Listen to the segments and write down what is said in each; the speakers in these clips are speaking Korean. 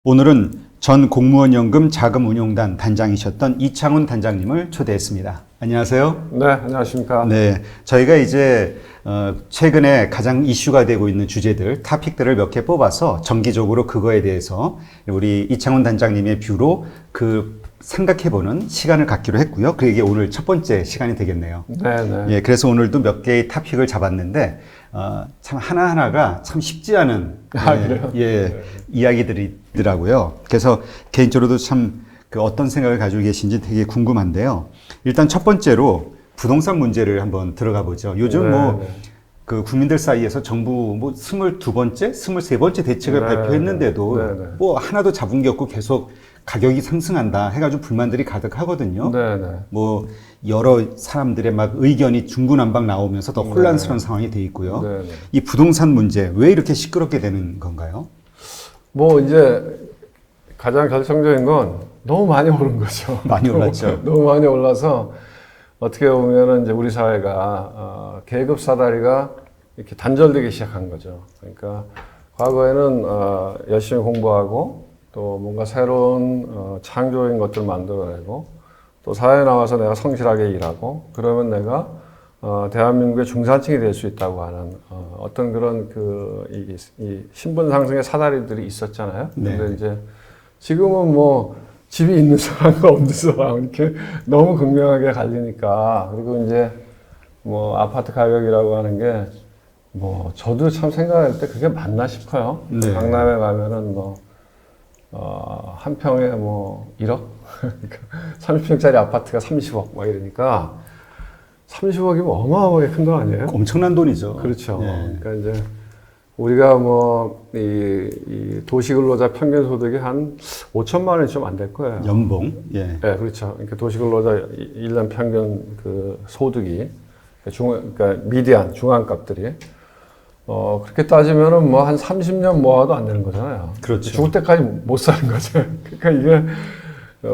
오늘은 전 공무원연금 자금운용단 단장이셨던 이창훈 단장님을 초대했습니다. 안녕하세요. 네, 안녕하십니까. 네, 저희가 이제 최근에 가장 이슈가 되고 있는 주제들, 토픽들을 몇 개 뽑아서 정기적으로 그거에 대해서 우리 이창훈 단장님의 뷰로 생각해보는 시간을 갖기로 했고요. 그게 오늘 첫 번째 시간이 되겠네요. 네. 예, 그래서 오늘도 몇 개의 토픽을 잡았는데 참 하나하나가 참 쉽지 않은 그래요? 이야기들이더라고요. 그래서 개인적으로도 참 어떤 생각을 가지고 계신지 되게 궁금한데요. 일단 첫 번째로 부동산 문제를 한번 들어가 보죠. 요즘 그 국민들 사이에서 정부 22번째, 23번째 대책을 발표했는데도 뭐 하나도 잡은 게 없고 계속 가격이 상승한다 해가지고 불만들이 가득하거든요. 뭐 여러 사람들의 막 의견이 중구난방 나오면서 더 혼란스러운 상황이 돼 있고요. 이 부동산 문제 왜 이렇게 시끄럽게 되는 건가요? 뭐 이제 가장 결정적인 건 너무 많이 오른 거죠. 많이 올랐죠. 너무 많이 올라서 어떻게 보면은 이제 우리 사회가 계급 사다리가 이렇게 단절되기 시작한 거죠. 그러니까 과거에는 열심히 공부하고 또 뭔가 새로운 창조적인 것들을 만들어내고 또 사회에 나와서 내가 성실하게 일하고 그러면 내가 대한민국의 중산층이 될 수 있다고 하는 어떤 그런 이 신분 상승의 사다리들이 있었잖아요. 근데 이제 지금은 뭐 집이 있는 사람과 없는 사람 이렇게 너무 극명하게 갈리니까 그리고 이제 뭐 아파트 가격이라고 하는 게 뭐 저도 참 생각할 때 그게 맞나 싶어요. 강남에 가면은 한 평에 뭐 1억? 30평짜리 아파트가 30억 막 이러니까 30억이면 어마어마하게 큰 돈 아니에요? 엄청난 돈이죠. 그렇죠. 그러니까 이제 우리가 이 도시근로자 평균 소득이 한 5천만 원이 좀 안 될 거예요. 연봉? 네, 그렇죠. 그러니까 도시근로자 1년 평균 그 소득이 그러니까 미디안 중앙값들이 그렇게 따지면은 뭐 한 30년 모아도 안 되는 거잖아요. 그렇죠. 죽을 때까지 못 사는 거죠. 그러니까 이게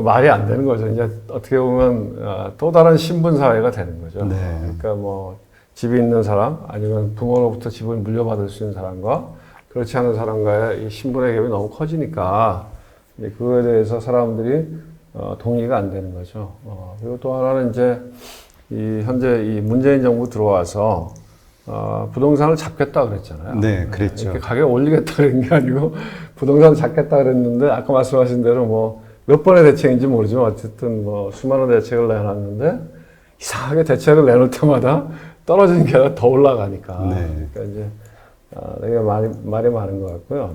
말이 안 되는 거죠. 이제 어떻게 보면 또 다른 신분 사회가 되는 거죠. 그러니까 뭐 집이 있는 사람 아니면 부모로부터 집을 물려받을 수 있는 사람과 그렇지 않은 사람과의 이 신분의 갭이 너무 커지니까 이제 그거에 대해서 사람들이 동의가 안 되는 거죠. 그리고 또 하나는 이제 현재 이 문재인 정부 들어와서 부동산을 잡겠다 그랬잖아요. 네, 그랬죠. 이렇게 가격 올리겠다 그런 게 아니고 부동산을 잡겠다 그랬는데 아까 말씀하신 대로 뭐 몇 번의 대책인지 모르지만 어쨌든 뭐 수많은 대책을 내놨는데 이상하게 대책을 내놓을 때마다 떨어지는 게 아니라 더 올라가니까. 그러니까 이제 되게 말이 많은 것 같고요.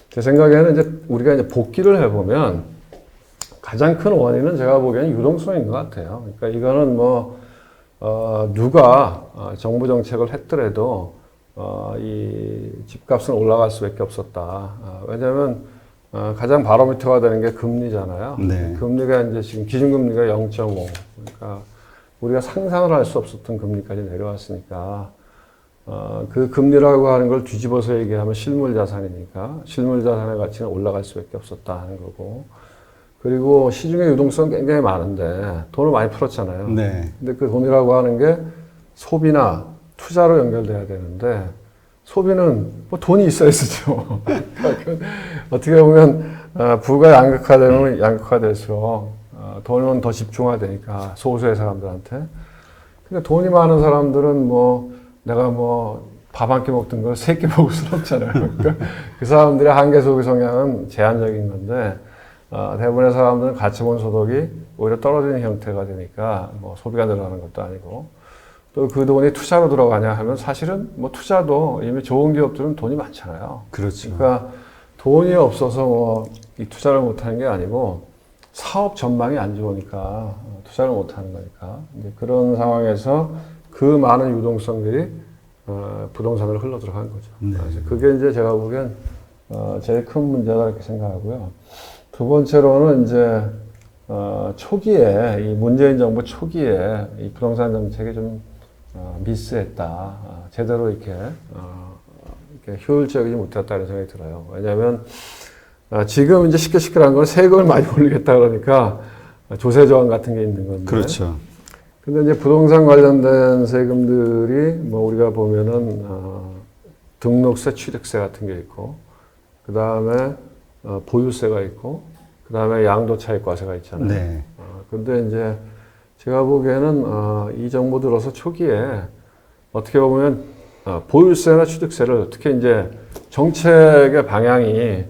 제 생각에는 이제 우리가 이제 복기를 해보면 가장 큰 원인은 제가 보기에는 유동성인 것 같아요. 그러니까 이거는 누가 정부 정책을 했더라도 이 집값은 올라갈 수밖에 없었다. 왜냐하면 가장 바로미터가 되는 게 금리잖아요. 금리가 이제 지금 기준금리가 0.5. 그러니까 우리가 상상을 할 수 없었던 금리까지 내려왔으니까 그 금리라고 하는 걸 뒤집어서 얘기하면 실물 자산이니까 실물 자산의 가치는 올라갈 수밖에 없었다 하는 거고. 그리고 시중에 유동성 굉장히 많은데 돈을 많이 풀었잖아요. 근데 그 돈이라고 하는 게 소비나 투자로 연결돼야 되는데 소비는 뭐 돈이 있어야 쓰죠. 어떻게 보면 부가 양극화되면 양극화될수록 돈은 더 집중화되니까 소수의 사람들한테. 그러니까 돈이 많은 사람들은 내가 밥 한 끼 먹던 걸 3끼 먹을 수는 없잖아요. 그러니까 그 사람들의 한계 소비 성향은 제한적인 건데 대부분의 사람들은 가처분 소득이 오히려 떨어지는 형태가 되니까 소비가 늘어나는 것도 아니고 또 그 돈이 투자로 들어가냐 하면 사실은 투자도 이미 좋은 기업들은 돈이 많잖아요. 그러니까 돈이 없어서 이 투자를 못하는 게 아니고 사업 전망이 안 좋으니까 투자를 못하는 거니까 이제 그런 상황에서 그 많은 유동성들이 부동산으로 흘러 들어간 거죠. 그래서 그게 이제 제가 보기엔 제일 큰 문제다 이렇게 생각하고요. 두 번째로는 이제 초기에 이 문재인 정부 초기에 이 부동산 정책이 좀 미스했다. 제대로 이렇게 효율적이지 못했다는 생각이 들어요. 왜냐하면 지금 이제 시끌시끌한 건 세금을 많이 올리겠다 그러니까 조세 저항 같은 게 있는 건데. 그렇죠. 근데 이제 부동산 관련된 세금들이 우리가 보면은 등록세, 취득세 같은 게 있고 그 다음에 보유세가 있고, 그 다음에 양도차익과세가 있잖아요. 네. 근데 이제 제가 보기에는 이 정부 들어서 초기에 어떻게 보면 보유세나 취득세를 특히 이제 정책의 방향이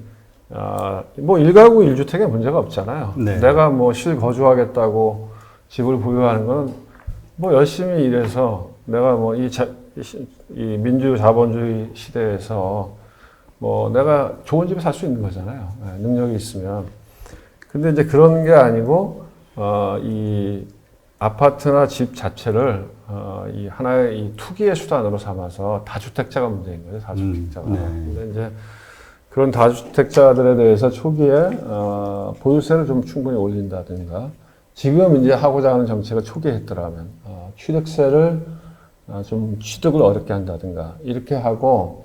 뭐 1가구 1주택에 문제가 없잖아요. 네. 내가 뭐 실거주하겠다고 집을 보유하는 건 뭐 열심히 일해서 내가 뭐 이 민주 자본주의 시대에서 뭐 내가 좋은 집에 살 수 있는 거잖아요. 능력이 있으면. 근데 이제 그런 게 아니고 이 아파트나 집 자체를 이 하나의 이 투기의 수단으로 삼아서 다주택자가 문제인 거죠. 다주택자가. 네. 근데 이제 그런 다주택자들에 대해서 초기에 보유세를 좀 충분히 올린다든가, 지금 이제 하고자 하는 정책을 초기에 했더라면 취득세를 좀 취득을 어렵게 한다든가 이렇게 하고,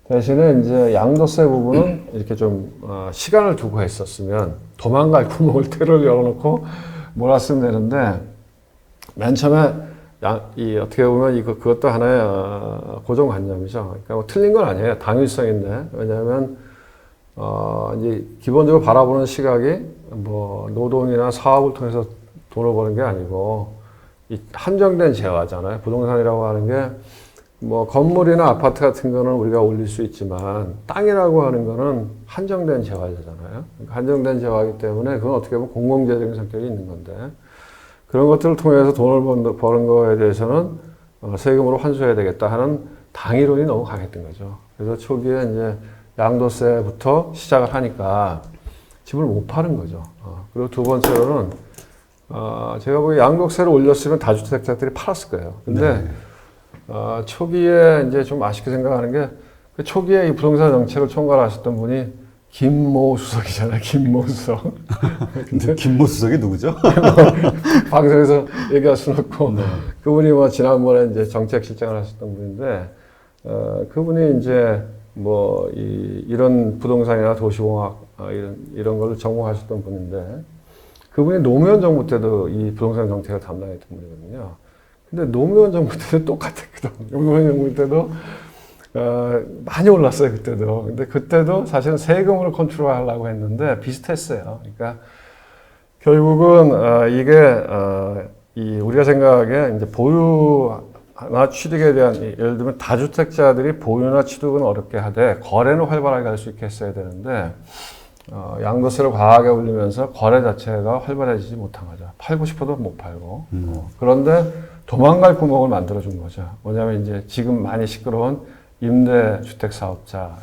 대신에 이제 양도세 부분은 이렇게 좀 시간을 두고 했었으면 도망갈 구멍을 테를 열어놓고 몰았으면 되는데, 맨 처음에 어떻게 보면 그것도 하나의 고정관념이죠. 그러니까 뭐 틀린 건 아니에요. 당위성인데. 왜냐하면 이제 기본적으로 바라보는 시각이 뭐 노동이나 사업을 통해서 돈을 버는 게 아니고 이 한정된 재화잖아요. 부동산이라고 하는 게 뭐 건물이나 아파트 같은 거는 우리가 올릴 수 있지만 땅이라고 하는 거는 한정된 재화잖아요. 그러니까 한정된 재화이기 때문에 그건 어떻게 보면 공공재적인 성격이 있는 건데, 그런 것들을 통해서 돈을 버는 거에 대해서는 세금으로 환수해야 되겠다 하는 당위론이 너무 강했던 거죠. 그래서 초기에 이제 양도세부터 시작을 하니까 집을 못 파는 거죠. 그리고 두 번째로는 제가 보기에 양도세를 올렸으면 다주택자들이 팔았을 거예요. 근데 네. 초기에 이제 좀 아쉽게 생각하는 게, 그 초기에 이 부동산 정책을 총괄하셨던 분이 김모 수석이잖아요. 김모 수석. 근데 김모 수석이 누구죠? 방송에서 얘기할 수는 없고, 네. 그분이 뭐 지난번에 이제 정책실장을 하셨던 분인데, 그분이 이제 뭐 이런 부동산이나 도시공학 이런 걸 전공하셨던 분인데, 그분이 노무현 정부 때도 이 부동산 정책을 담당했던 분이거든요. 근데 노무현 정부 때도 똑같았거든. 노무현 정부 때도 많이 올랐어요, 그때도. 근데 그때도 사실은 세금으로 컨트롤하려고 했는데 비슷했어요. 그러니까 결국은 이게 우리가 생각하기에 이제 보유나 취득에 대한, 예를 들면 다주택자들이 보유나 취득은 어렵게 하되 거래는 활발하게 할 수 있게 했어야 되는데, 양도세를 과하게 올리면서 거래 자체가 활발해지지 못한 거죠. 팔고 싶어도 못 팔고. 그런데 도망갈 구멍을 만들어준 거죠. 뭐냐면 이제 지금 많이 시끄러운 임대주택 사업자.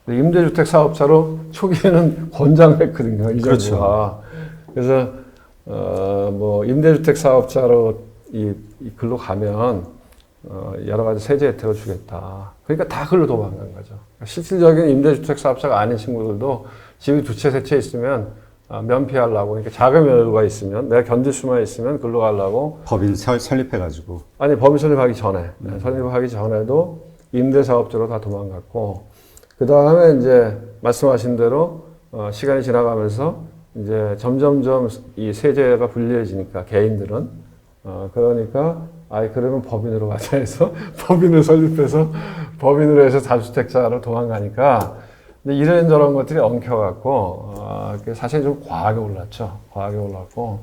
임대주택 사업자로 초기에는 권장했거든요. 이 정부가. 그렇죠. 그래서 뭐 임대주택 사업자로 이 글로 가면 여러 가지 세제 혜택을 주겠다. 그러니까 다 글로 도망간 거죠. 실질적인 임대주택 사업자가 아닌 친구들도 집이 두 채, 세 채 있으면 면피하려고, 그러니까 자금 여유가 있으면, 내가 견딜 수만 있으면 글로 가려고. 법인 설립해가지고. 아니, 법인 설립하기 전에. 설립하기 전에도 임대사업자로 다 도망갔고, 그 다음에 이제 말씀하신 대로 시간이 지나가면서 이제 점점점 이 세제가 불리해지니까, 개인들은. 그러니까, 그러면 법인으로 가자 해서 법인을 설립해서 법인으로 해서 다주택자로 도망가니까, 근데 이런저런 것들이 엉켜갖고, 사실 좀 과하게 올랐죠. 과하게 올랐고,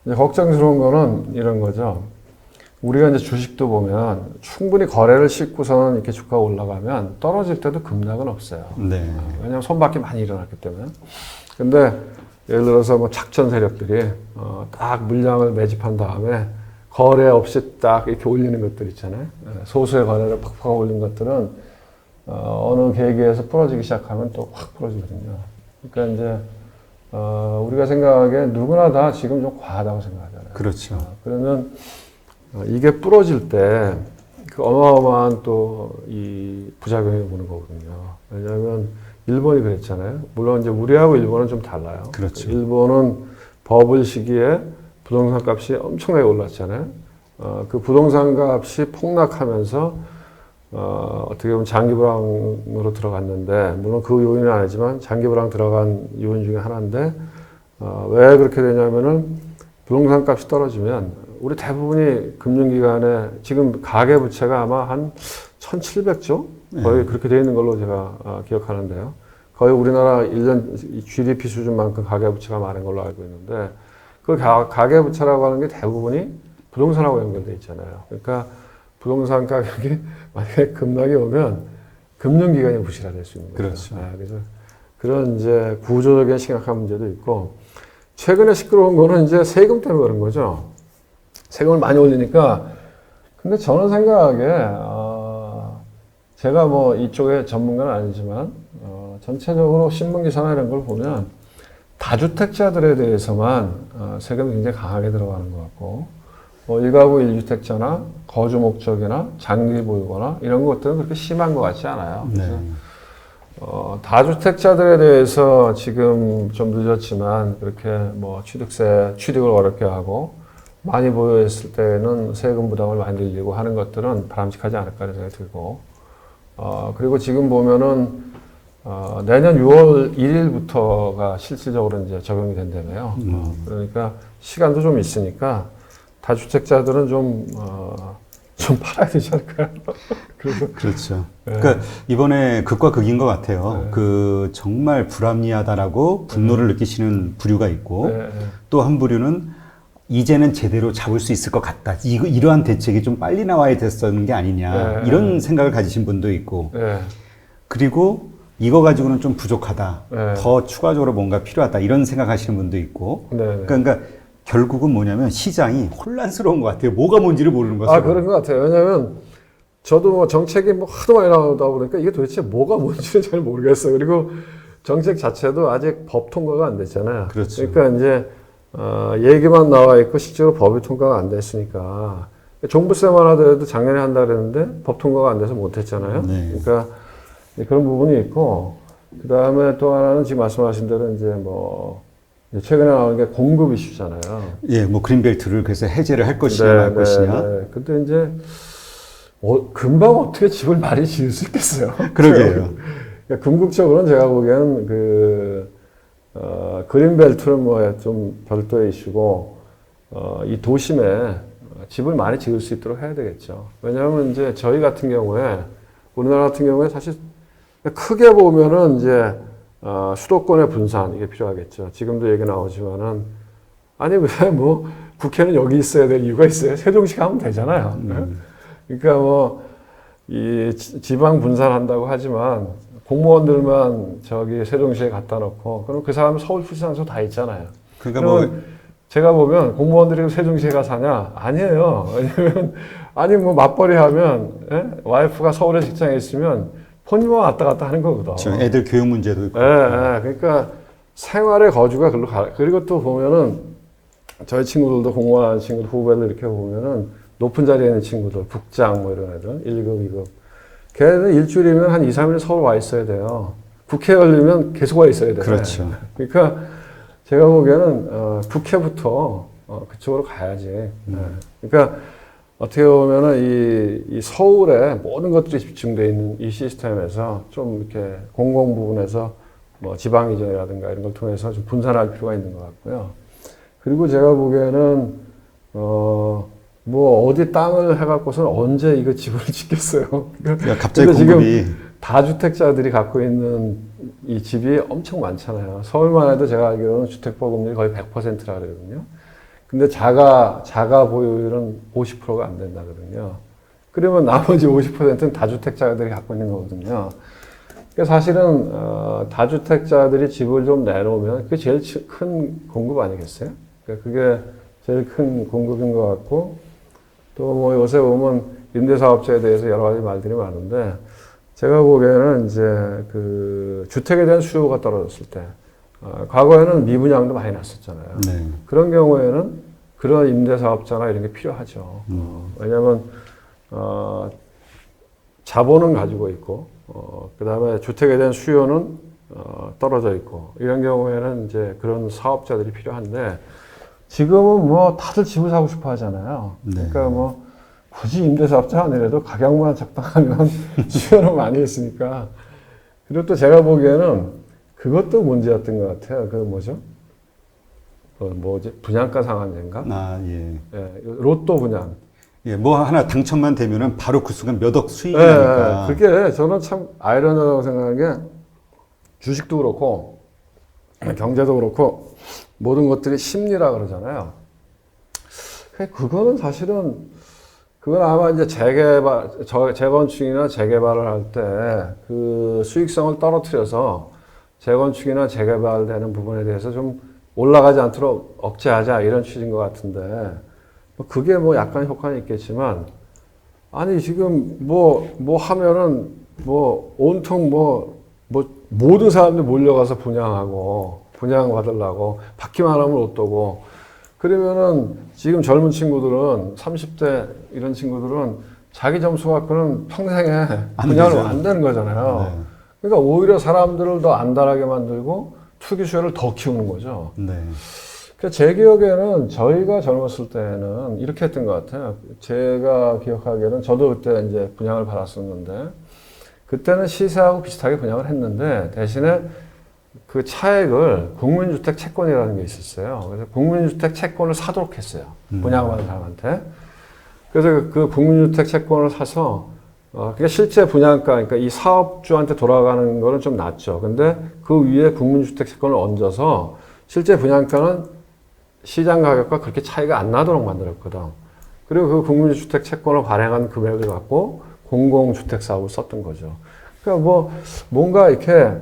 이제 걱정스러운 거는 이런 거죠. 우리가 이제 주식도 보면 충분히 거래를 싣고서는 이렇게 주가가 올라가면 떨어질 때도 급락은 없어요. 네. 왜냐하면 손바퀴 많이 일어났기 때문에. 근데 예를 들어서 뭐 작전 세력들이 딱 물량을 매집한 다음에 거래 없이 딱 이렇게 올리는 것들 있잖아요. 소수의 거래를 팍팍 올린 것들은 어느 계기에서 부러지기 시작하면 또 확 부러지거든요. 그러니까 이제 우리가 생각하기에 누구나 다 지금 좀 과하다고 생각하잖아요. 그렇죠. 그러면 이게 부러질 때 그 어마어마한 또 이 부작용이 오는 거거든요. 왜냐하면 일본이 그랬잖아요. 물론 이제 우리하고 일본은 좀 달라요. 그렇죠. 일본은 버블 시기에 부동산 값이 엄청나게 올랐잖아요. 그 부동산 값이 폭락하면서 어떻게 보면 장기 불황으로 들어갔는데, 물론 그 요인은 아니지만 장기 불황 들어간 요인 중에 하나인데, 왜 그렇게 되냐면은 부동산 값이 떨어지면 우리 대부분이 금융기관에 지금 가계부채가 아마 한 1,700조? 거의 그렇게 되어 있는 걸로 제가 기억하는데요. 거의 우리나라 1년 GDP 수준만큼 가계부채가 많은 걸로 알고 있는데 그 가계부채라고 하는 게 대부분이 부동산하고 연결돼 있잖아요. 그러니까 부동산 가격이 만약에 급락이 오면 금융기관이 부실화될 수 있는 거죠. 그렇죠. 그래서 그런 이제 구조적인 심각한 문제도 있고 최근에 시끄러운 거는 이제 세금 때문에 그런 거죠. 세금을 많이 올리니까 근데 저는 생각하기에 제가 뭐 이쪽에 전문가는 아니지만 전체적으로 신문 기사나 이런 걸 보면 다주택자들에 대해서만 세금이 굉장히 강하게 들어가는 것 같고 일가구 1주택자나 거주 목적이나 장기 보유거나 이런 것들은 그렇게 심한 것 같지 않아요. 그래서 다주택자들에 대해서 지금 좀 늦었지만 그렇게 뭐 취득을 어렵게 하고 많이 보유했을 때는 세금 부담을 많이 늘리고 하는 것들은 바람직하지 않을까 하는 생각이 들고 그리고 지금 보면은 내년 6월 1일부터가 실질적으로 이제 적용이 된다며요. 그러니까 시간도 좀 있으니까 다주택자들은 좀 팔아야 되지 않을까요? 그렇죠. 네. 그러니까 이번에 극과 극인 것 같아요. 네. 정말 불합리하다라고 분노를 느끼시는 부류가 있고 또 한 부류는 이제는 제대로 잡을 수 있을 것 같다. 이러한 대책이 좀 빨리 나와야 됐었는 게 아니냐. 이런 생각을 가지신 분도 있고 그리고 이거 가지고는 좀 부족하다. 더 추가적으로 뭔가 필요하다. 이런 생각하시는 분도 있고 그러니까 결국은 뭐냐면 시장이 혼란스러운 것 같아요. 뭐가 뭔지를 모르는 것으로. 그런 것 같아요. 왜냐하면 저도 뭐 정책이 뭐 하도 많이 나오다 보니까 이게 도대체 뭐가 뭔지는 잘 모르겠어요. 그리고 정책 자체도 아직 법 통과가 안 됐잖아요. 그렇죠. 그러니까 이제 얘기만 나와 있고 실제로 법이 통과가 안 됐으니까 종부세만 하더라도 작년에 한다 그랬는데 법 통과가 안 돼서 못 했잖아요. 그러니까 그런 부분이 있고 그 다음에 또 하나는 지금 말씀하신 대로 이제 뭐 최근에 나오는 게 공급 이슈잖아요. 예, 뭐 그린벨트를 그래서 해제를 할 것이냐 말 것이냐. 근데 이제 금방 어떻게 집을 많이 지을 수 있겠어요? 그러게요. 그러니까 궁극적으로는 제가 보기에는 그린벨트는 뭐 좀 별도의 이슈고 이 도심에 집을 많이 지을 수 있도록 해야 되겠죠. 왜냐하면 이제 저희 같은 경우에 우리나라 같은 경우에 사실 크게 보면은 이제 수도권의 분산 이게 필요하겠죠. 지금도 얘기 나오지만은 아니 왜 뭐 국회는 여기 있어야 될 이유가 있어요. 세종시 가면 되잖아요. 그러니까 뭐 이 지방 분산한다고 하지만 공무원들만 저기 세종시에 갖다 놓고 그럼 그 사람은 서울시장소 다 있잖아요. 그러니까 뭐 제가 보면 공무원들이 세종시에 가 사냐? 아니에요. 왜냐면 아니 뭐 맞벌이 하면 와이프가 서울에 직장에 있으면 본인만 왔다 갔다 하는 거거든. 그렇죠. 애들 교육 문제도 있고. 그러니까 생활의 거주가 글로 가. 그리고 또 보면은 저희 친구들도 공무원 친구들 후배들 이렇게 보면은 높은 자리에 있는 친구들, 국장 뭐 이런 애들 1급, 2급. 걔네는 일주일이면 한 2, 3일 서울 와 있어야 돼요. 국회 열리면 계속 와 있어야 돼요. 그렇죠. 그러니까 제가 보기에는 국회부터 그쪽으로 가야지. 그러니까 어떻게 보면은 이 서울에 모든 것들이 집중되어 있는 이 시스템에서 좀 이렇게 공공 부분에서 뭐 지방 이전이라든가 이런 걸 통해서 좀 분산할 필요가 있는 것 같고요. 그리고 제가 보기에는 뭐 어디 땅을 해갖고서는 언제 이거 집을 짓겠어요. 그러니까 갑자기 공급이 지금 다주택자들이 갖고 있는 이 집이 엄청 많잖아요. 서울만 해도 제가 알기로는 주택보급률이 거의 100%라 그러거든요. 근데 자가 보유율은 50%가 안 된다거든요. 그러면 나머지 50%는 다주택자들이 갖고 있는 거거든요. 그러니까 사실은 다주택자들이 집을 좀 내놓으면 그게 제일 큰 공급 아니겠어요? 그러니까 그게 제일 큰 공급인 것 같고 또 뭐 요새 보면 임대사업자에 대해서 여러 가지 말들이 많은데 제가 보기에는 이제 그 주택에 대한 수요가 떨어졌을 때 과거에는 미분양도 많이 났었잖아요. 그런 경우에는 그런 임대사업자나 이런 게 필요하죠. 왜냐하면 자본은 가지고 있고 그 다음에 주택에 대한 수요는 떨어져 있고 이런 경우에는 이제 그런 사업자들이 필요한데 지금은 뭐 다들 집을 사고 싶어 하잖아요. 그러니까 뭐 굳이 임대사업자 아니라도 가격만 적당하면 수요는 많이 있으니까. 그리고 또 제가 보기에는 그것도 문제였던 것 같아요. 그 뭐죠? 뭐지? 분양가 상한제인가? 로또 분양. 예, 뭐 하나 당첨만 되면은 바로 그 순간 몇 억 수익이 나니까. 그게 저는 참 아이러니하다고 생각하는 게 주식도 그렇고 경제도 그렇고 모든 것들이 심리라 그러잖아요. 그거는 사실은 그건 아마 이제 재건축이나 재개발을 할 때 그 수익성을 떨어뜨려서 재건축이나 재개발되는 부분에 대해서 좀 올라가지 않도록 억제하자 이런 취지인 것 같은데 그게 뭐 약간 효과는 있겠지만 아니 지금 뭐 하면은 뭐 온통 뭐 모든 사람들이 몰려가서 분양 받으려고 받기만 하면 어떠고 그러면은 지금 젊은 친구들은 30대 이런 친구들은 자기 점수 갖고는 평생에 분양을 안 되는 거잖아요. 네. 그러니까 오히려 사람들을 더 안달하게 만들고 투기 수요를 더 키우는 거죠. 네. 그러니까 제 기억에는 저희가 젊었을 때는 이렇게 했던 것 같아요. 제가 기억하기에는 저도 그때 이제 분양을 받았었는데 그때는 시세하고 비슷하게 분양을 했는데 대신에 그 차액을 국민주택 채권이라는 게 있었어요. 그래서 국민주택 채권을 사도록 했어요. 분양받은 사람한테. 그래서 그 국민주택 채권을 사서 그게 실제 분양가, 그러니까 이 사업주한테 돌아가는 거는 좀 낮죠. 근데 그 위에 국민주택 채권을 얹어서 실제 분양가는 시장 가격과 그렇게 차이가 안 나도록 만들었거든. 그리고 그 국민주택 채권을 발행한 금액을 갖고 공공주택 사업을 썼던 거죠. 그러니까 뭐 뭔가 이렇게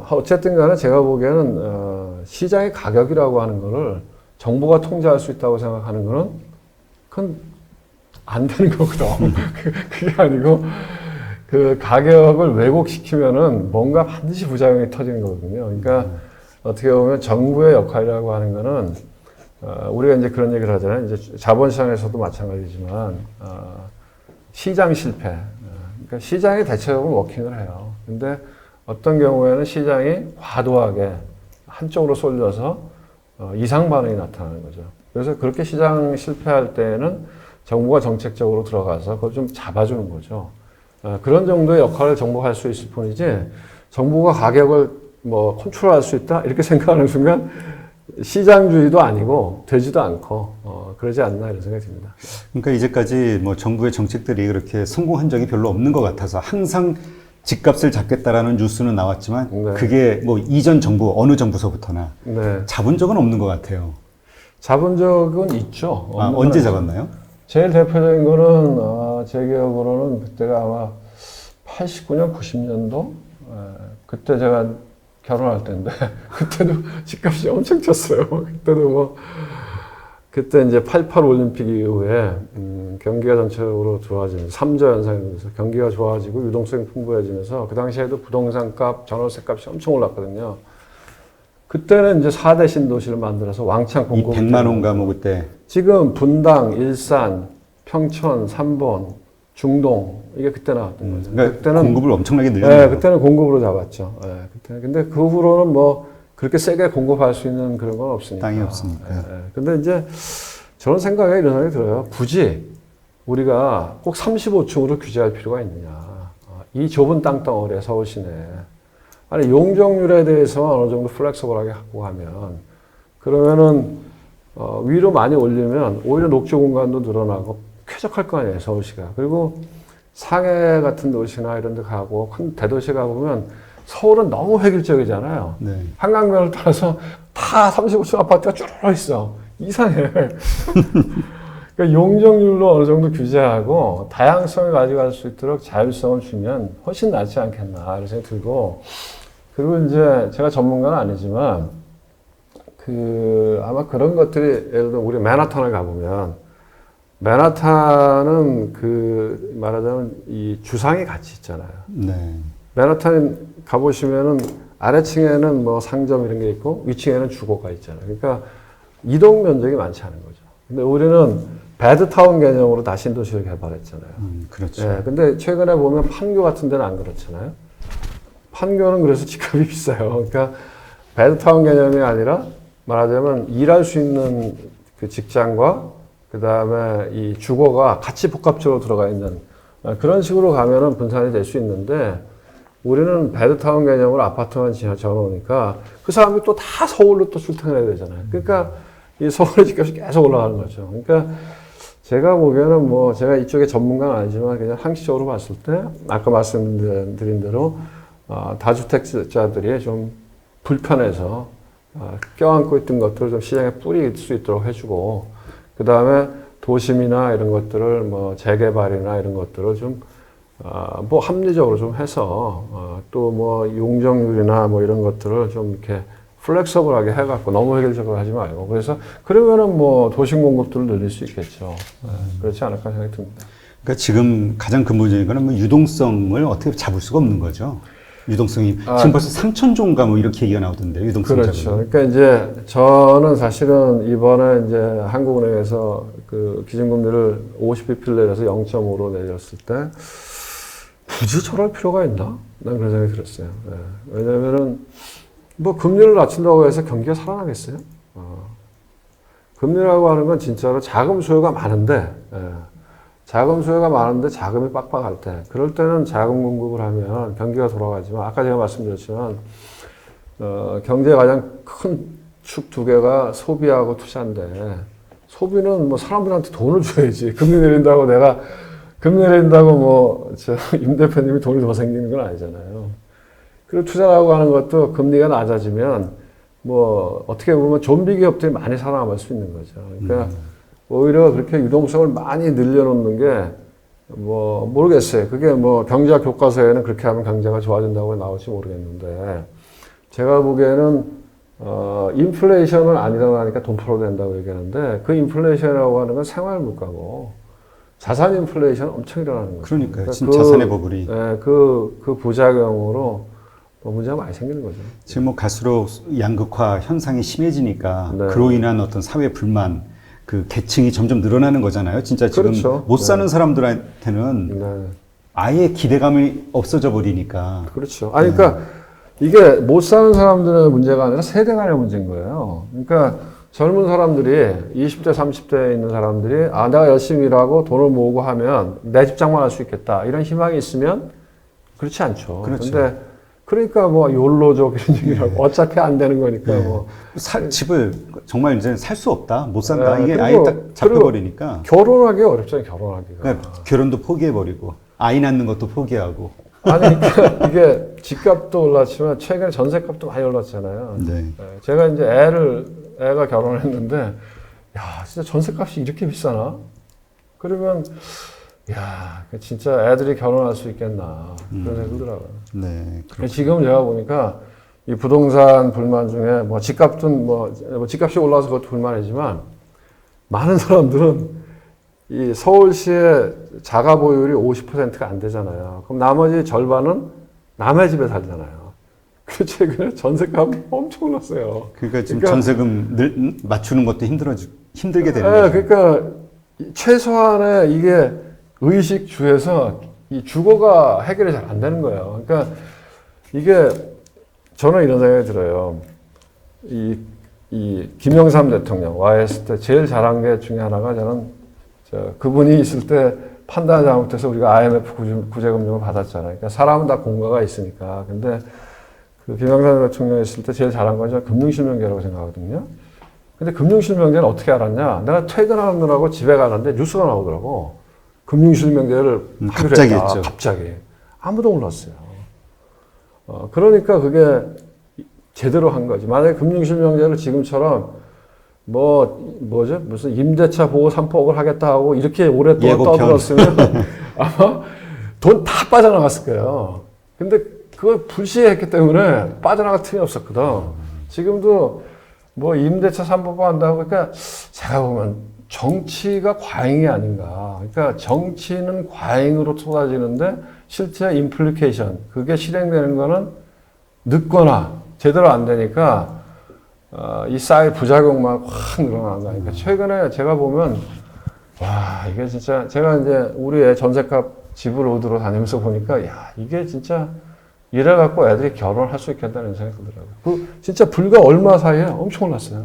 어쨌든 간에 제가 보기에는 시장의 가격이라고 하는 거를 정부가 통제할 수 있다고 생각하는 거는 그건 안 되는 거거든. 그게 아니고 그 가격을 왜곡시키면은 뭔가 반드시 부작용이 터지는 거거든요. 그러니까 어떻게 보면 정부의 역할이라고 하는 거는 우리가 이제 그런 얘기를 하잖아요. 이제 자본시장에서도 마찬가지지만 시장 실패. 그러니까 시장이 대체적으로 워킹을 해요. 근데 어떤 경우에는 시장이 과도하게 한쪽으로 쏠려서 이상 반응이 나타나는 거죠. 그래서 그렇게 시장 실패할 때에는 정부가 정책적으로 들어가서 그걸 좀 잡아주는 거죠. 그런 정도의 역할을 정부가 할 수 있을 뿐이지 정부가 가격을 뭐 컨트롤할 수 있다 이렇게 생각하는 순간 시장주의도 아니고 되지도 않고 그러지 않나 이런 생각이 듭니다. 그러니까 이제까지 뭐 정부의 정책들이 그렇게 성공한 적이 별로 없는 것 같아서 항상 집값을 잡겠다라는 뉴스는 나왔지만 네. 그게 뭐 이전 정부 어느 정부서부터나 네. 잡은 적은 없는 것 같아요. 잡은 적은 있죠. 언제 잡았나요? 제일 대표적인 거는 제 기억으로는 그때가 아마 89년, 90년도 그때 제가 결혼할 때인데 그때도 집값이 엄청 쪘어요. 그때도 뭐 그때 이제 88 올림픽 이후에 경기가 전체적으로 좋아지면서 3조 현상이면서 경기가 좋아지고 유동성이 풍부해지면서 그 당시에도 부동산 값, 전월세 값이 엄청 올랐거든요. 그때는 이제 4대 신도시를 만들어서 왕창 공급. 100만 원가 뭐 그때. 지금 분당, 일산, 평천, 삼본, 중동 이게 그때 나왔던 거죠. 그러니까 그때는 공급을 엄청나게 늘렸네요. 네, 그때는 공급으로 잡았죠. 네, 그때. 근데 그 후로는 뭐 그렇게 세게 공급할 수 있는 그런 건 없으니까. 땅이 없으니까. 네, 네. 근데 이제 저런 생각에 이런 생각이 들어요. 굳이 우리가 꼭 35층으로 규제할 필요가 있느냐. 이 좁은 땅덩어리에 서울 시내. 아니 용적률에 대해서 어느 정도 플렉서블하게 갖고 가면 그러면은 위로 많이 올리면 오히려 녹지 공간도 늘어나고 쾌적할 거 아니에요 서울시가. 그리고 상해 같은 도시나 이런 데 가고 큰 대도시 가보면 서울은 너무 획일적이잖아요. 네. 한강변을 따라서 다 35층 아파트가 쭉 있어. 이상해. 그러니까 용적률로 어느 정도 규제하고 다양성을 가져갈 수 있도록 자율성을 주면 훨씬 낫지 않겠나 이런 생각이 들고, 그리고 이제 제가 전문가는 아니지만 아마 그런 것들이 예를 들어 우리 맨하탄을 가보면 맨하탄은 말하자면 이 주상이 같이 있잖아요. 네. 맨하탄 가보시면은 아래층에는 뭐 상점 이런 게 있고 위층에는 주거가 있잖아요. 그러니까 이동 면적이 많지 않은 거죠. 근데 우리는 배드타운 개념으로 다 신도시를 개발했잖아요. 그렇죠. 네, 근데 최근에 보면 판교 같은 데는 안 그렇잖아요. 판교는 그래서 집값이 비싸요. 그러니까 배드타운 개념이 아니라 말하자면 일할 수 있는 그 직장과 그 다음에 이 주거가 같이 복합적으로 들어가 있는 그런 식으로 가면은 분산이 될 수 있는데, 우리는 배드타운 개념으로 아파트만 지어놓으니까 그 사람이 또 다 서울로 또 출퇴근을 해야 되잖아요. 그러니까 이 서울의 집값이 계속 올라가는 거죠. 그러니까 제가 보기에는 뭐 제가 이쪽에 전문가는 아니지만 그냥 상식적으로 봤을 때 아까 말씀드린 대로 다주택자들이 좀 불편해서 껴안고 있던 것들을 좀 시장에 뿌릴 수 있도록 해주고, 그 다음에 도심이나 이런 것들을 뭐 재개발이나 이런 것들을 좀 뭐 합리적으로 좀 해서 또 뭐 용적률이나 뭐 이런 것들을 좀 이렇게 플렉서블하게 해갖고 너무 획일적으로 하지 말고, 그래서 그러면은 뭐 도심 공급들을 늘릴 수 있겠죠. 그렇지 않을까 생각이 듭니다. 그러니까 지금 가장 근본적인 거는 뭐 유동성을 어떻게 잡을 수가 없는 거죠. 유동성이 지금 벌써 상천종가 뭐 이렇게 얘기가 나오던데, 유동성 그렇죠. 잡으면. 그러니까 이제 저는 사실은 이번에 이제 한국은행에서 그 기준금리를 50bp를 내려서 0.5로 내렸을 때 굳이 저럴 필요가 있나? 난 그런 생각이 들었어요. 네. 왜냐면은 뭐 금리를 낮춘다고 해서 경기가 살아나겠어요? 금리라고 하는 건 진짜로 자금 수요가 많은데, 자금 수요가 많은데 자금이 빡빡할 때, 그럴 때는 자금 공급을 하면 경기가 돌아가지만, 아까 제가 말씀드렸지만, 경제의 가장 큰 축 두 개가 소비하고 투자인데, 소비는 뭐 사람들한테 돈을 줘야지. 금리 내린다고 뭐, 임 대표님이 돈이 더 생기는 건 아니잖아요. 그리고 투자라고 하는 것도 금리가 낮아지면, 뭐, 어떻게 보면 좀비 기업들이 많이 살아남을 수 있는 거죠. 그러니까, 오히려 그렇게 유동성을 많이 늘려놓는 게, 뭐, 모르겠어요. 그게 뭐, 경제학 교과서에는 그렇게 하면 경제가 좋아진다고 나올지 모르겠는데, 제가 보기에는, 인플레이션은 안 일어나니까 돈 풀어도 된다고 얘기하는데, 그 인플레이션이라고 하는 건 생활 물가고, 자산 인플레이션은 엄청 일어나는 거죠. 그러니까요. 진짜 자산의 버블이. 네, 그 부작용으로 문제가 많이 생기는 거죠. 지금 뭐 갈수록 양극화 현상이 심해지니까 네. 그로 인한 어떤 사회 불만, 그 계층이 점점 늘어나는 거잖아요. 진짜 지금 그렇죠. 못 사는 사람들한테는 네. 아예 기대감이 없어져 버리니까. 그렇죠. 아니, 그러니까 이게 못 사는 사람들의 문제가 아니라 세대 간의 문제인 거예요. 그러니까 젊은 사람들이 20대, 30대에 있는 사람들이 내가 열심히 일하고 돈을 모으고 하면 내 집 장만할 수 있겠다. 이런 희망이 있으면 그렇지 않죠. 그렇죠. 근데 그러니까 뭐 욜로족 이런 얘기라고 어차피 안 되는 거니까 뭐 집을 정말 이제 살 수 없다, 못 산다. 네, 이게 그리고- 아예 딱 잡혀버리니까. 결혼하기 어렵잖아요. 결혼하기가. 그러니까 결혼도 포기해버리고, 아이 낳는 것도 포기하고. 아니 그러니까 이게 집값도 올랐지만 최근에 전세값도 많이 올랐잖아요. 네. 제가 이제 애가 결혼했는데 야 진짜 전세값이 이렇게 비싸나? 그러면 야 진짜 애들이 결혼할 수 있겠나 그런 생각이 들더라고요. 네. 지금 제가 보니까 이 부동산 불만 중에 뭐 집값은 뭐 집값이 올라서 그것도 불만이지만 많은 사람들은 이 서울시의 자가 보유율이 50%가 안 되잖아요. 그럼 나머지 절반은 남의 집에 살잖아요. 그 최근에 전세값 엄청 올랐어요. 그러니까 지금 전세금 맞추는 것도 힘들게 되는 네, 거죠. 그러니까 최소한의 이게 의식주에서 이 주거가 해결이 잘 안 되는 거예요. 그러니까 이게 저는 이런 생각이 들어요. 이 김영삼 대통령 와 있을 때 제일 잘한 게 중에 하나가 저는 그분이 있을 때 판단 잘못해서 우리가 IMF 구제금융을 받았잖아요. 그러니까 사람은 다 공과가 있으니까. 근데 그 김영삼 대통령이 있을 때 제일 잘한 건 저는 금융실명제라고 생각하거든요. 근데 금융실명제는 어떻게 알았냐? 내가 퇴근하느라고 집에 가는데 뉴스가 나오더라고. 금융실명제를 갑자기 하기로 했다. 했죠. 갑자기. 아무도 몰랐어요. 그러니까 그게 제대로 한 거지. 만약에 금융실명제를 지금처럼 뭐죠? 무슨 임대차 보호 3%를 하겠다 하고 이렇게 오랫동안 떠들었으면 아마 돈 다 빠져나갔을 거예요. 근데 그걸 불시했기 때문에 빠져나갈 틈이 없었거든. 지금도 뭐 임대차 3% 한다고 그러니까 제가 보면 정치가 과잉이 아닌가. 그러니까 정치는 과잉으로 쏟아지는데 실제 임플리케이션, 그게 실행되는 거는 늦거나 제대로 안 되니까 이 쌓일 부작용만 확 늘어나는 거니까. 그러니까 최근에 제가 보면 와 이게 진짜 제가 이제 우리 애 전세값 집을 얻으러 다니면서 보니까 야 이게 진짜 이래갖고 애들이 결혼할 수 있겠다는 생각이 들더라고요. 그 진짜 불과 얼마 사이에 엄청 올랐어요.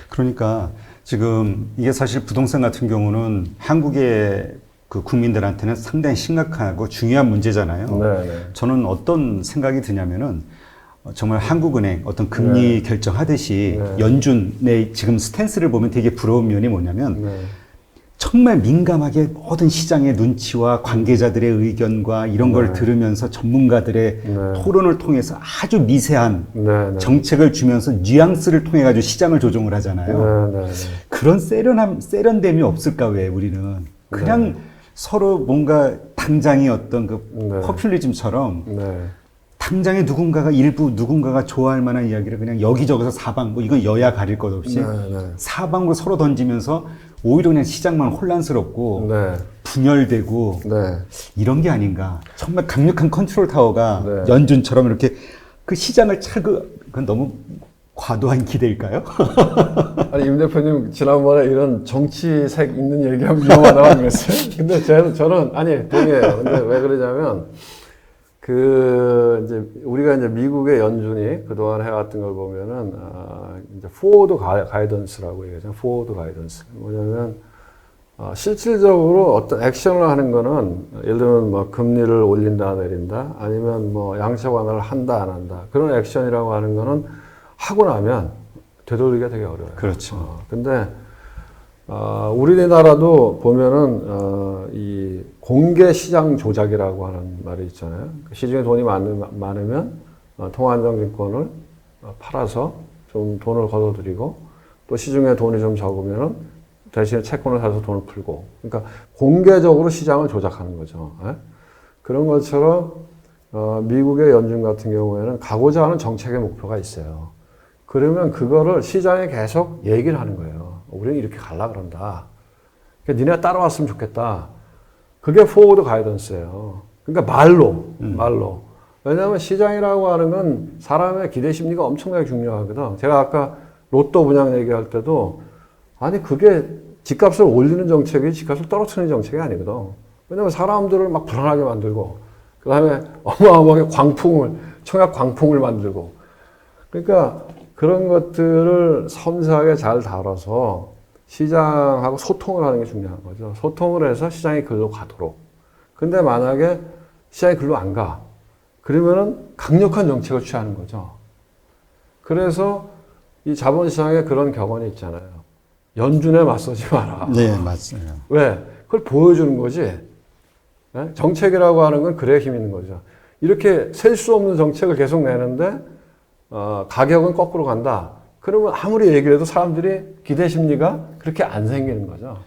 그러니까 지금 이게 사실 부동산 같은 경우는 한국의 그 국민들한테는 상당히 심각하고 중요한 문제잖아요. 네네. 저는 어떤 생각이 드냐면은 정말 한국은행 어떤 금리 결정하듯이 연준의 지금 스탠스를 보면 되게 부러운 면이 뭐냐면 정말 민감하게 모든 시장의 눈치와 관계자들의 의견과 이런 걸 들으면서 전문가들의 토론을 통해서 아주 미세한 정책을 주면서 뉘앙스를 통해 가지고 시장을 조정을 하잖아요. 그런 세련됨이 없을까 왜 우리는 그냥 서로 뭔가 당장의 어떤 그 포퓰리즘처럼 당장에 누군가가 좋아할 만한 이야기를 그냥 여기저기서 사방, 뭐 이건 여야 가릴 것 없이 사방으로 서로 던지면서 오히려 그냥 시장만 혼란스럽고 분열되고 이런 게 아닌가. 정말 강력한 컨트롤 타워가 연준처럼 이렇게 그 시장을 그건 너무 과도한 기대일까요? 아니, 임 대표님 지난번에 이런 정치색 있는 얘기하면 위험하다고 그랬어요. 근데 저는 아니 동의해요. 근데 왜 그러냐면 이제 우리가 이제 미국의 연준이 그동안 해왔던 걸 보면은 이제 포워드 가이던스라고 얘기하잖아요. 포워드 가이던스. 뭐냐면 실질적으로 어떤 액션을 하는 거는 예를 들면 뭐 금리를 올린다 내린다 아니면 뭐 양적 완화를 한다 안 한다 그런 액션이라고 하는 거는 하고 나면 되돌리기가 되게 어려워요. 그렇죠. 근데 우리나라도 보면은 이 공개 시장 조작이라고 하는 말이 있잖아요. 시중에 돈이 많으면 통화안정증권을 팔아서 좀 돈을 걷어들이고 또 시중에 돈이 좀 적으면은 대신에 채권을 사서 돈을 풀고. 그러니까 공개적으로 시장을 조작하는 거죠. 그런 것처럼 미국의 연준 같은 경우에는 가고자 하는 정책의 목표가 있어요. 그러면 그거를 시장에 계속 얘기를 하는 거예요. 우리는 이렇게 가려고 그런다. 그러니까 니네가 따라왔으면 좋겠다. 그게 포워드 가이던스예요. 그러니까 말로. 왜냐하면 시장이라고 하는 건 사람의 기대 심리가 엄청나게 중요하거든. 제가 아까 로또 분양 얘기할 때도 아니 그게 집값을 올리는 정책이 집값을 떨어뜨리는 정책이 아니거든. 왜냐하면 사람들을 막 불안하게 만들고 그 다음에 어마어마하게 청약 광풍을 만들고 그러니까 그런 것들을 섬세하게 잘 다뤄서 시장하고 소통을 하는 게 중요한 거죠. 소통을 해서 시장이 글로 가도록. 근데 만약에 시장이 글로 안 가. 그러면은 강력한 정책을 취하는 거죠. 그래서 이 자본시장에 그런 격언이 있잖아요. 연준에 맞서지 마라. 네, 맞아요. 왜? 그걸 보여주는 거지. 네? 정책이라고 하는 건 그래야 힘 있는 거죠. 이렇게 셀 수 없는 정책을 계속 내는데 가격은 거꾸로 간다. 그러면 아무리 얘기를 해도 사람들이 기대 심리가 그렇게 안 생기는 거죠.